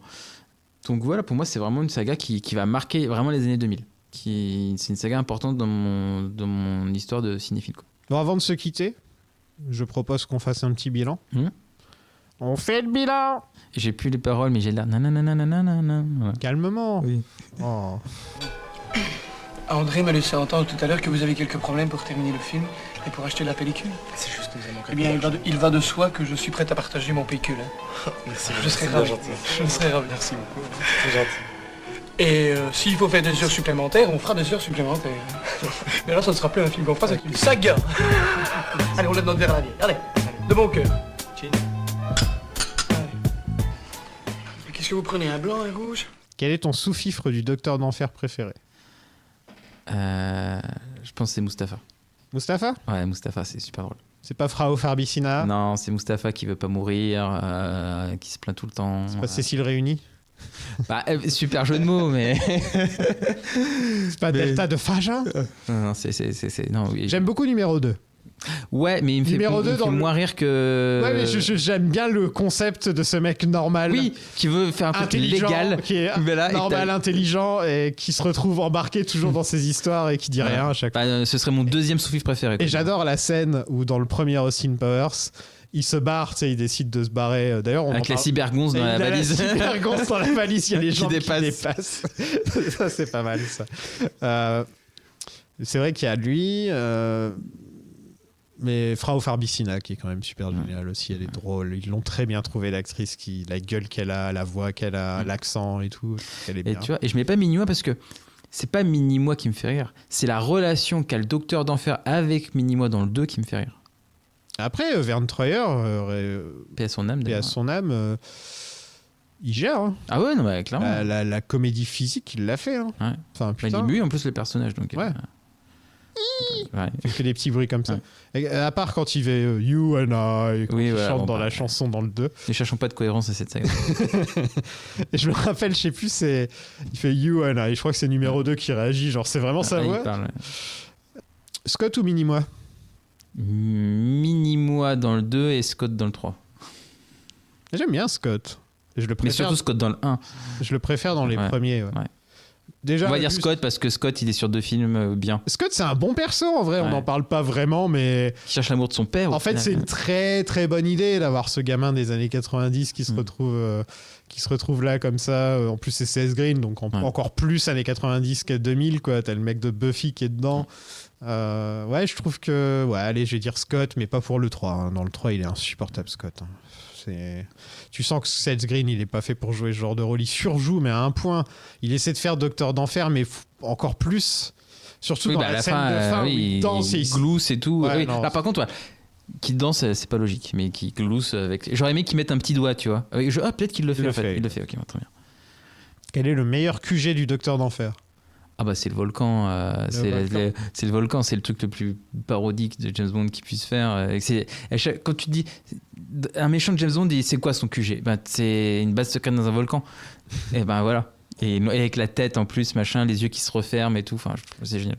Donc voilà, pour moi, c'est vraiment une saga qui va marquer vraiment les années 2000. C'est une saga importante dans mon histoire de cinéphile, quoi. Bon, avant de se quitter, je propose qu'on fasse un petit bilan. On fait le bilan. J'ai plus les paroles, mais j'ai l'air nanananananana. Voilà. Calmement. Oui. Oh. André m'a laissé entendre tout à l'heure que vous avez quelques problèmes pour terminer le film et pour acheter la pellicule. C'est juste que nous avons... Eh bien, il va de soi que je suis prêt à partager mon pécule. Merci. Je serai ravi. Je serai ravi. Merci beaucoup. C'est gentil. Et s'il faut faire des heures supplémentaires, on fera des heures supplémentaires. Mais là, ça ne sera plus un film qu'on fera, c'est une saga. Allez, on lève notre verre à la vie. Allez, de bon cœur. Qu'est-ce que vous prenez, un blanc, un rouge? Quel est ton sous-fifre du Docteur d'Enfer préféré? Je pense que c'est Mustapha. Mustapha? Ouais, Mustapha, c'est super drôle. C'est pas Frau Farbissina? Non, c'est Mustapha qui veut pas mourir, qui se plaint tout le temps. C'est pas Cécile Réunie? Super jeu de mots, mais... C'est pas Delta de Fagin? Non, non, oui. J'aime beaucoup numéro 2. Ouais, mais il me fait moins rire que... Ouais, mais j'aime bien le concept de ce mec normal. Oui, qui veut faire un truc légal. Qui est normal, intelligent, et qui se retrouve embarqué toujours dans ses histoires et qui dit rien à chaque fois. Ce serait mon deuxième sous-fifre préféré. Et j'adore la scène où, dans le premier Austin Powers, il se barre, tu sais, il décide de se barrer. D'ailleurs, on Avec en la parle- cybergonze dans la valise. La cybergonze dans la valise, il y a les Qui gens qui dépassent. dépassent. Ça, c'est pas mal, ça. C'est vrai qu'il y a lui, mais Frau Farbissina qui est quand même super géniale aussi. Elle est drôle. Ils l'ont très bien trouvé, l'actrice, la gueule qu'elle a, la voix qu'elle a, l'accent et tout. Elle est Et bien. tu vois, et je mets pas Minimois parce que c'est pas Minimois qui me fait rire. C'est la relation qu'a le Docteur d'Enfer avec Minimois dans le 2 qui me fait rire. Après, Vern Troyer, paix à son âme, paix à son âme, il gère. Hein. Ah ouais, non, bah, clairement. La comédie physique, il l'a fait. Hein. Ouais. Enfin, Bah, putain. il mue en plus le personnage. Donc, Ouais. ouais. Il fait que des petits bruits comme ça. Et, à part quand il fait You and I, quand il chante dans la chanson dans le 2. Ne cherchons pas de cohérence à cette saga. Et je me rappelle, je sais plus, il fait You and I. Je crois que c'est numéro 2 qui réagit. Genre, c'est vraiment sa il voix. parle. Scott ou Minimois? Minimois dans le 2 et Scott dans le 3. J'aime bien Scott. Je le Mais préfère, surtout Scott dans le 1. je le préfère dans les premiers. Ouais. Ouais. Déjà, On va dire juste- Scott parce que Scott, il est sur 2 films bien. Scott, c'est un bon perso en vrai. On Ouais. n'en parle pas vraiment, mais. Il cherche l'amour de son père. En fait, c'est une très très bonne idée d'avoir ce gamin des années 90 qui se retrouve là comme ça. En plus, c'est CS Green, donc encore plus années 90 qu'à 2000, quoi. T'as le mec de Buffy qui est dedans. Ouais, je trouve que. Ouais, allez, je vais dire Scott, mais pas pour le 3. Hein. Dans le 3, il est insupportable, Scott. Hein. Tu sens que Seth Green, il est pas fait pour jouer ce genre de rôle. Il surjoue, mais à un point. Il essaie de faire Docteur d'Enfer, mais encore plus. Surtout Oui, dans bah, à la scène de fin où oui, il danse et il glousse et tout. Ouais, Oui. non. Alors, par contre, ouais, qui danse, c'est pas logique, mais qui glousse avec. J'aurais aimé qu'il mette un petit doigt, tu vois. Ah, peut-être qu'il le fait en fait. Il le fait, ok, très bien. Quel est le meilleur QG du Docteur d'Enfer? Ah bah c'est le volcan, c'est volcan. c'est le volcan, c'est le truc le plus parodique de James Bond qu'il puisse faire. Quand tu dis un méchant de James Bond, c'est quoi son QG? Ben, c'est une base secrète dans un volcan. Et ben voilà. Et avec la tête en plus, machin, les yeux qui se referment et tout. Enfin, c'est génial.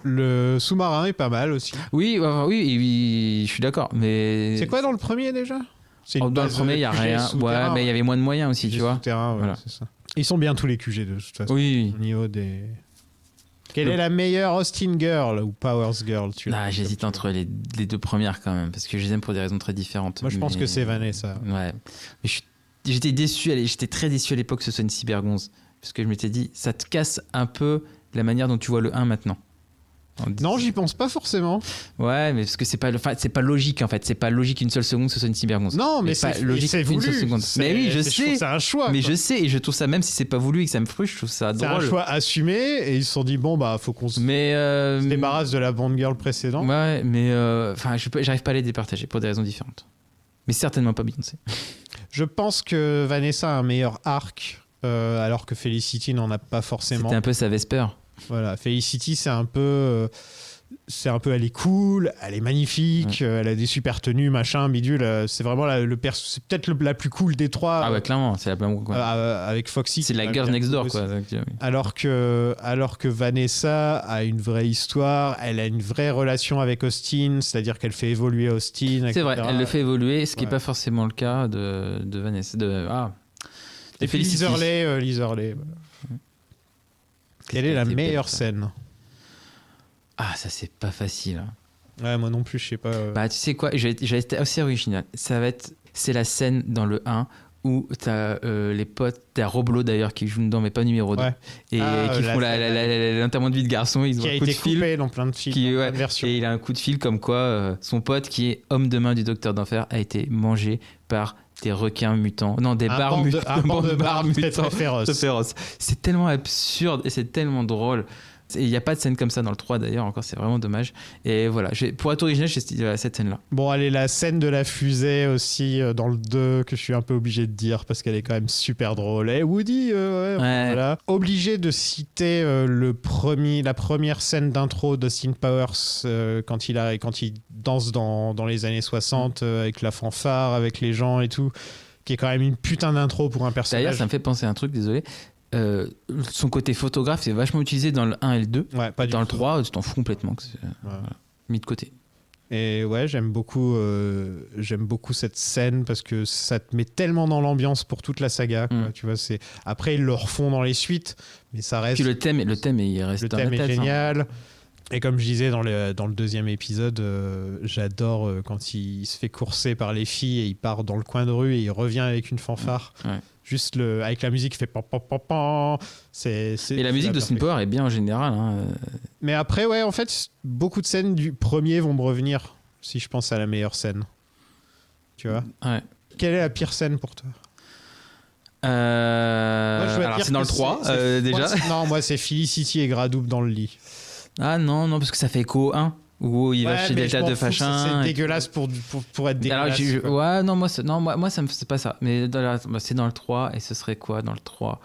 Le sous-marin est pas mal aussi. Oui, oui, je suis d'accord. Mais c'est quoi dans le premier déjà? C'est une dans le base premier, il y a QG rien. souterrain, Ouais, mais il y avait moins de moyens aussi, QG tu vois. Souterrain, ouais, Voilà. c'est ça. Ils sont bien tous les QG de toute façon. Oui. Au niveau des. Quelle est la meilleure Austin Girl ou Powers Girl? J'hésite entre les deux premières quand même, parce que je les aime pour des raisons très différentes. Moi, je pense que c'est Vanessa. Ouais. Mais j'étais déçu, j'étais très déçu à l'époque que ce soit une cybergonze, parce que je m'étais dit, ça te casse un peu la manière dont tu vois le 1 maintenant. Non, j'y pense pas forcément. Ouais, mais parce que c'est pas logique en fait. C'est pas logique une seule seconde que ce soit une cybergonze. Non, mais pas c'est logique c'est une voulu. seule seconde. Mais oui, je sais. C'est un choix. Mais quoi. je sais, et je trouve ça, même si c'est pas voulu et que ça me frustre, je trouve ça C'est drôle. un choix assumé et ils se sont dit bon bah faut qu'on se débarrasse de la Bond Girl précédente. Ouais, mais enfin, j'arrive pas à les départager pour des raisons différentes. Mais certainement pas Beyoncé. Je pense que Vanessa a un meilleur arc, alors que Felicity n'en a pas forcément. C'était un peu sa Vesper. Voilà, Felicity c'est un peu, elle est cool, elle est magnifique, elle a des super tenues, machin, bidule. C'est vraiment c'est peut-être la plus cool des trois. Ah ouais, clairement, c'est la plus cool. Avec Foxy. C'est la girl next door, quoi. Alors que Vanessa a une vraie histoire, elle a une vraie relation avec Austin, c'est-à-dire qu'elle fait évoluer Austin. C'est vrai, elle le fait évoluer, ce qui n'est Ouais. pas forcément le cas de Vanessa. Et puis Liz Hurley, voilà. Quelle est la meilleure scène? Ah, ça c'est pas facile. Hein. Ouais, moi non plus, je sais pas. Bah, tu sais quoi, j'ai été assez original. C'est la scène dans le 1 où t'as les potes, t'as Roblo d'ailleurs qui joue dedans, mais pas numéro 2. Ouais. Et qui font l'enterrement de vie de garçon. Ils ont qui a un coup de été fil. coupé dans plein de films, plein de versions. Et il a un coup de fil comme quoi son pote, qui est homme de main du Docteur d'Enfer, a été mangé par des requins mutants. Non, des bars mutants. Un banc de bars mutants. très féroce. C'est tellement absurde et c'est tellement drôle. Il n'y a pas de scène comme ça dans le 3 d'ailleurs, encore, c'est vraiment dommage. Et voilà, pour être original, j'ai cette scène-là. Bon, allez, la scène de la fusée aussi dans le 2, que je suis un peu obligé de dire parce qu'elle est quand même super drôle. Et Woody, voilà. Obligé de citer la première scène d'intro d'Austin Powers quand il danse dans les années 60 avec la fanfare, avec les gens et tout, qui est quand même une putain d'intro pour un personnage. D'ailleurs, ça me fait penser à un truc, désolé. Son côté photographe c'est vachement utilisé dans le 1 et le 2. Ouais, pas du dans tout. Le 3, tu t'en fous complètement. Voilà, mis de côté. Et ouais, j'aime beaucoup cette scène parce que ça te met tellement dans l'ambiance pour toute la saga. Quoi. Tu vois, après, ils le refont dans les suites, mais ça reste. Puis le thème il reste. Le dans la thème est tête, génial. Et comme je disais dans le deuxième épisode, j'adore quand il se fait courser par les filles et il part dans le coin de rue et il revient avec une fanfare. Ouais. Juste avec la musique, il fait pam pam pam pam. Et la musique d'Austin Power est bien en général. Hein. Mais après, ouais, en fait, beaucoup de scènes du premier vont me revenir si je pense à la meilleure scène. Tu vois ? Ouais. Quelle est la pire scène pour toi ? Alors c'est dans le 3 déjà. Moi c'est Felicity et Gradoup dans le lit. Ah non, parce que ça fait écho 1 où il va chez Delta de Fachin. C'est dégueulasse pour être dégueulasse. Alors, moi ça me c'est pas ça. Mais c'est dans le 3 et ce serait quoi dans le 3 ?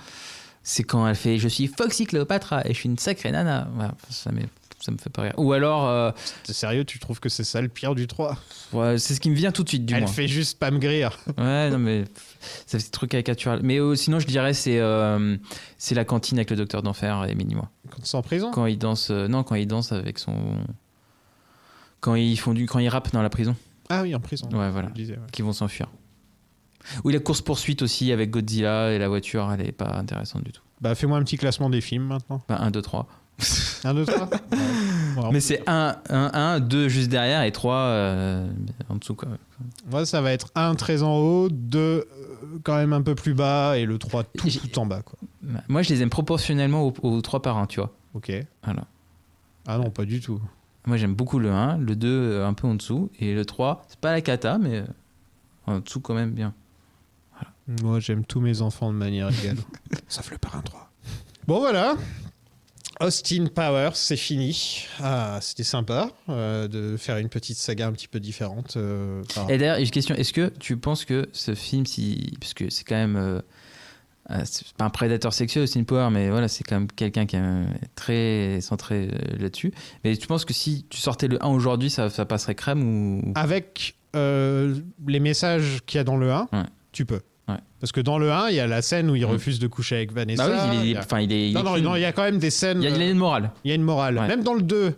C'est quand elle fait je suis Foxy Cléopâtra et je suis une sacrée nana. Voilà, ça me fait pas rire. Ou alors T'es sérieux, tu trouves que c'est ça le pire du 3 ? Ouais, c'est ce qui me vient tout de suite du moins. Elle fait juste pas me grire. Ouais, non mais c'est des trucs caricatural. Mais sinon je dirais c'est la cantine avec le docteur d'enfer et Minimois. Quand c'est en prison ? Quand il danse quand il danse avec son quand ils rappent dans la prison. Ah oui, en prison. Ouais, voilà. Disais, ouais. Qui vont s'enfuir. Ou la course poursuite aussi avec Godzilla et la voiture, elle est pas intéressante du tout. Bah fais-moi un petit classement des films maintenant. 1 2 3. 1 2 3. Mais c'est 1 2 juste derrière et 3 en dessous quoi. Moi ça va être 1 très en haut, 2 quand même un peu plus bas et le 3 tout en bas quoi. Moi je les aime proportionnellement aux 3 par 1, tu vois. OK. Voilà. Ah non, pas du tout. Moi j'aime beaucoup le 1, le 2 un peu en dessous et le 3, c'est pas la cata mais en dessous quand même bien. Voilà. Moi j'aime tous mes enfants de manière égale. Sauf le parrain 3. Bon voilà. Austin Powers, c'est fini. Ah, c'était sympa de faire une petite saga un petit peu différente. Et d'ailleurs, une question, est-ce que tu penses que ce film, parce que c'est quand même... c'est pas un prédateur sexuel, Austin Powers, mais voilà, c'est quand même quelqu'un qui est très centré là-dessus. Mais tu penses que si tu sortais le 1 aujourd'hui, ça passerait crème ou... Avec les messages qu'il y a dans le 1, tu peux. Ouais. Parce que dans le 1, il y a la scène où il refuse de coucher avec Vanessa. Bah oui, il y a quand même des scènes. Il a une morale. Il y a une morale. Ouais. Même dans le 2.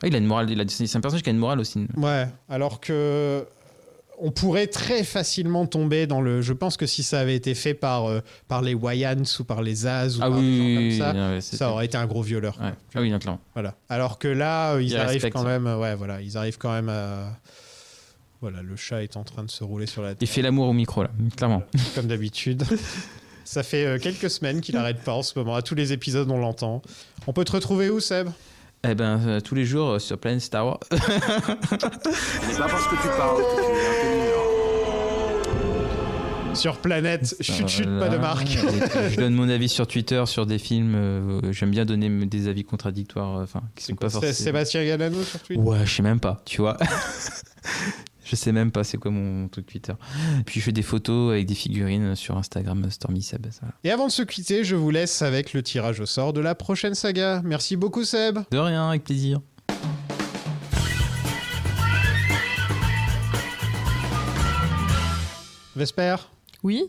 Il a une morale. C'est un personnage qui a une morale aussi. Ouais. Alors que on pourrait très facilement tomber dans le. Je pense que si ça avait été fait par les Wayans ou par les Zaz ou par des gens comme ça, ça aurait été un gros violeur. Ouais. Ah oui, clairement. Voilà. Alors que là, ils arrivent quand même. Ouais, voilà. Ils arrivent quand même à. Voilà, le chat est en train de se rouler sur la tête. Il fait l'amour au micro, là, clairement. Comme d'habitude. Ça fait quelques semaines qu'il n'arrête pas en ce moment. À tous les épisodes, on l'entend. On peut te retrouver où, Seb ? Eh ben, tous les jours sur Planet Star Wars. Ce n'est pas parce que tu parles que tu es intelligent. Sur Planète, chut, pas de marque. Je donne mon avis sur Twitter, sur des films. J'aime bien donner des avis contradictoires. Qui sont pas forcément... Sébastien Galano sur Twitter ? Ouais, je sais même pas, tu vois. Je sais même pas c'est quoi mon truc Twitter. Puis je fais des photos avec des figurines sur Instagram Stormy Seb. Ça. Et avant de se quitter, je vous laisse avec le tirage au sort de la prochaine saga. Merci beaucoup Seb. De rien, avec plaisir. Vesper ? Oui.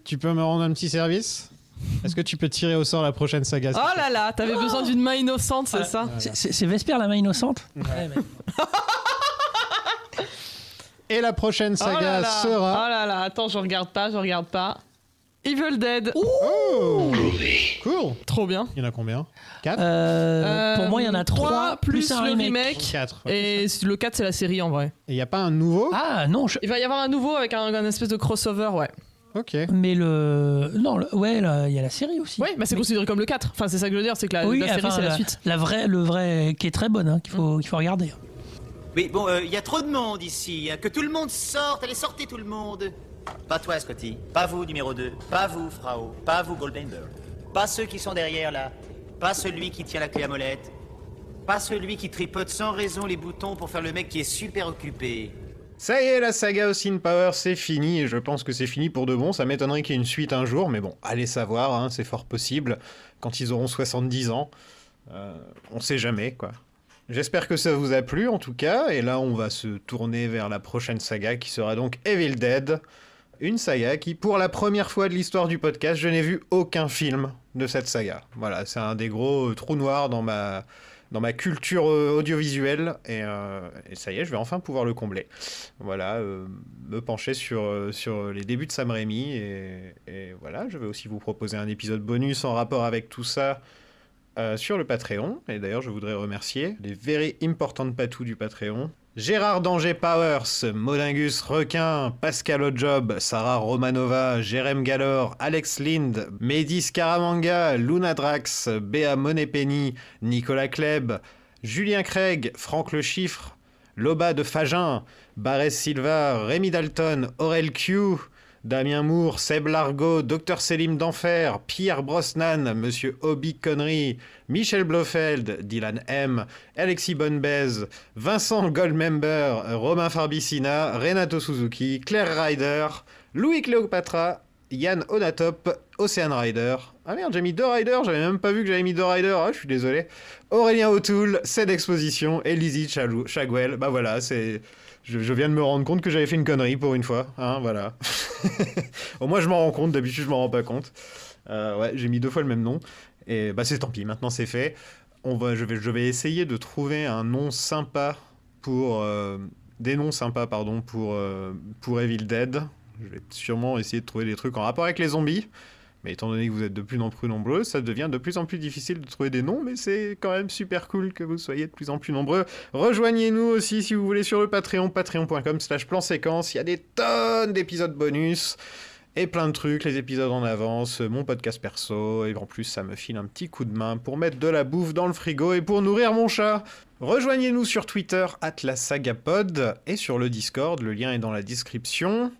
Tu peux me rendre un petit service ? Est-ce que tu peux tirer au sort la prochaine saga ? Oh là là, t'avais besoin d'une main innocente, c'est ça ? C'est Vesper la main innocente ? Ouais, mais... Et la prochaine saga sera... Oh là là, attends, je regarde pas. Evil Dead. Oh, cool. Trop bien. Il y en a combien ? 4 Pour moi, il y en a 3 plus un remake. 4. Et le 4, c'est la série en vrai. Et il n'y a pas un nouveau ? Ah non. Il va y avoir un nouveau avec un espèce de crossover, ouais. Ok. Mais ouais, il y a la série aussi. Ouais, bah c'est considéré comme le 4. Enfin, c'est ça que je veux dire, c'est que la série, c'est la suite. Le vrai, qui est très bonne, hein, qu'il faut regarder. Oui, bon, il y a trop de monde ici. Que tout le monde sorte. Allez, sortez tout le monde. Pas toi, Scotty. Pas vous, numéro 2. Pas vous, Frau. Pas vous, Goldbender. Pas ceux qui sont derrière, là. Pas celui qui tient la clé à molette. Pas celui qui tripote sans raison les boutons pour faire le mec qui est super occupé. Ça y est, la saga Austin Powers, c'est fini. Et je pense que c'est fini pour de bon. Ça m'étonnerait qu'il y ait une suite un jour. Mais bon, allez savoir, hein, c'est fort possible. Quand ils auront 70 ans. On sait jamais, quoi. J'espère que ça vous a plu en tout cas, et là on va se tourner vers la prochaine saga qui sera donc Evil Dead, une saga qui pour la première fois de l'histoire du podcast, je n'ai vu aucun film de cette saga. Voilà, c'est un des gros trous noirs dans ma culture audiovisuelle, et ça y est, je vais enfin pouvoir le combler. Voilà, me pencher sur les débuts de Sam Raimi, et voilà, je vais aussi vous proposer un épisode bonus en rapport avec tout ça, sur le Patreon. Et d'ailleurs, je voudrais remercier les very important patous du Patreon. Gérard Danger Powers, Modingus Requin, Pascal Ojob, Sarah Romanova, Jérém Gallor, Alex Lind, Mehdi Scaramanga, Luna Drax, Béa Monepeni, Nicolas Kleb, Julien Craig, Franck Le Chiffre, Loba de Fagin, Barès Silva, Rémi Dalton, Aurel Q, Damien Moore, Seb Largo, Dr Selim d'Enfer, Pierre Brosnan, Monsieur Obi Connery, Michel Blofeld, Dylan M, Alexis Bonbez, Vincent Goldmember, Romain Farbicina, Renato Suzuki, Claire Ryder, Louis Cléopatra, Yann Onatop, Ocean Rider. Ah merde, j'ai mis 2 riders, j'avais même pas vu que j'avais mis 2 riders, ah, je suis désolé. Aurélien O'Toole, Ced Exposition et Lizzie Chagwell. Bah voilà, c'est... Je viens de me rendre compte que j'avais fait une connerie pour une fois, hein, voilà. Au moins je m'en rends compte, d'habitude je m'en rends pas compte. Ouais, j'ai mis 2 fois le même nom, et bah c'est tant pis, maintenant c'est fait. Je vais essayer de trouver un nom sympa pour... des noms sympas, pardon, pour Evil Dead. Je vais sûrement essayer de trouver des trucs en rapport avec les zombies. Mais étant donné que vous êtes de plus en plus nombreux, ça devient de plus en plus difficile de trouver des noms, mais c'est quand même super cool que vous soyez de plus en plus nombreux. Rejoignez-nous aussi si vous voulez sur le Patreon, patreon.com/plan-séquence. Il y a des tonnes d'épisodes bonus et plein de trucs, les épisodes en avance, mon podcast perso, et en plus ça me file un petit coup de main pour mettre de la bouffe dans le frigo et pour nourrir mon chat. Rejoignez-nous sur Twitter, @lasagapod, et sur le Discord, le lien est dans la description.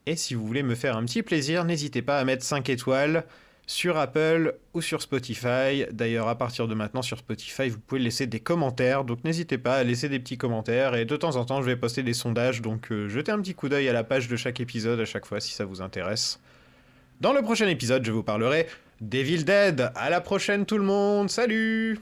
Et si vous voulez me faire un petit plaisir, n'hésitez pas à mettre 5 étoiles sur Apple ou sur Spotify. D'ailleurs, à partir de maintenant, sur Spotify, vous pouvez laisser des commentaires. Donc n'hésitez pas à laisser des petits commentaires. Et de temps en temps, je vais poster des sondages. Donc jetez un petit coup d'œil à la page de chaque épisode à chaque fois si ça vous intéresse. Dans le prochain épisode, je vous parlerai d'Evil Dead. À la prochaine tout le monde, salut!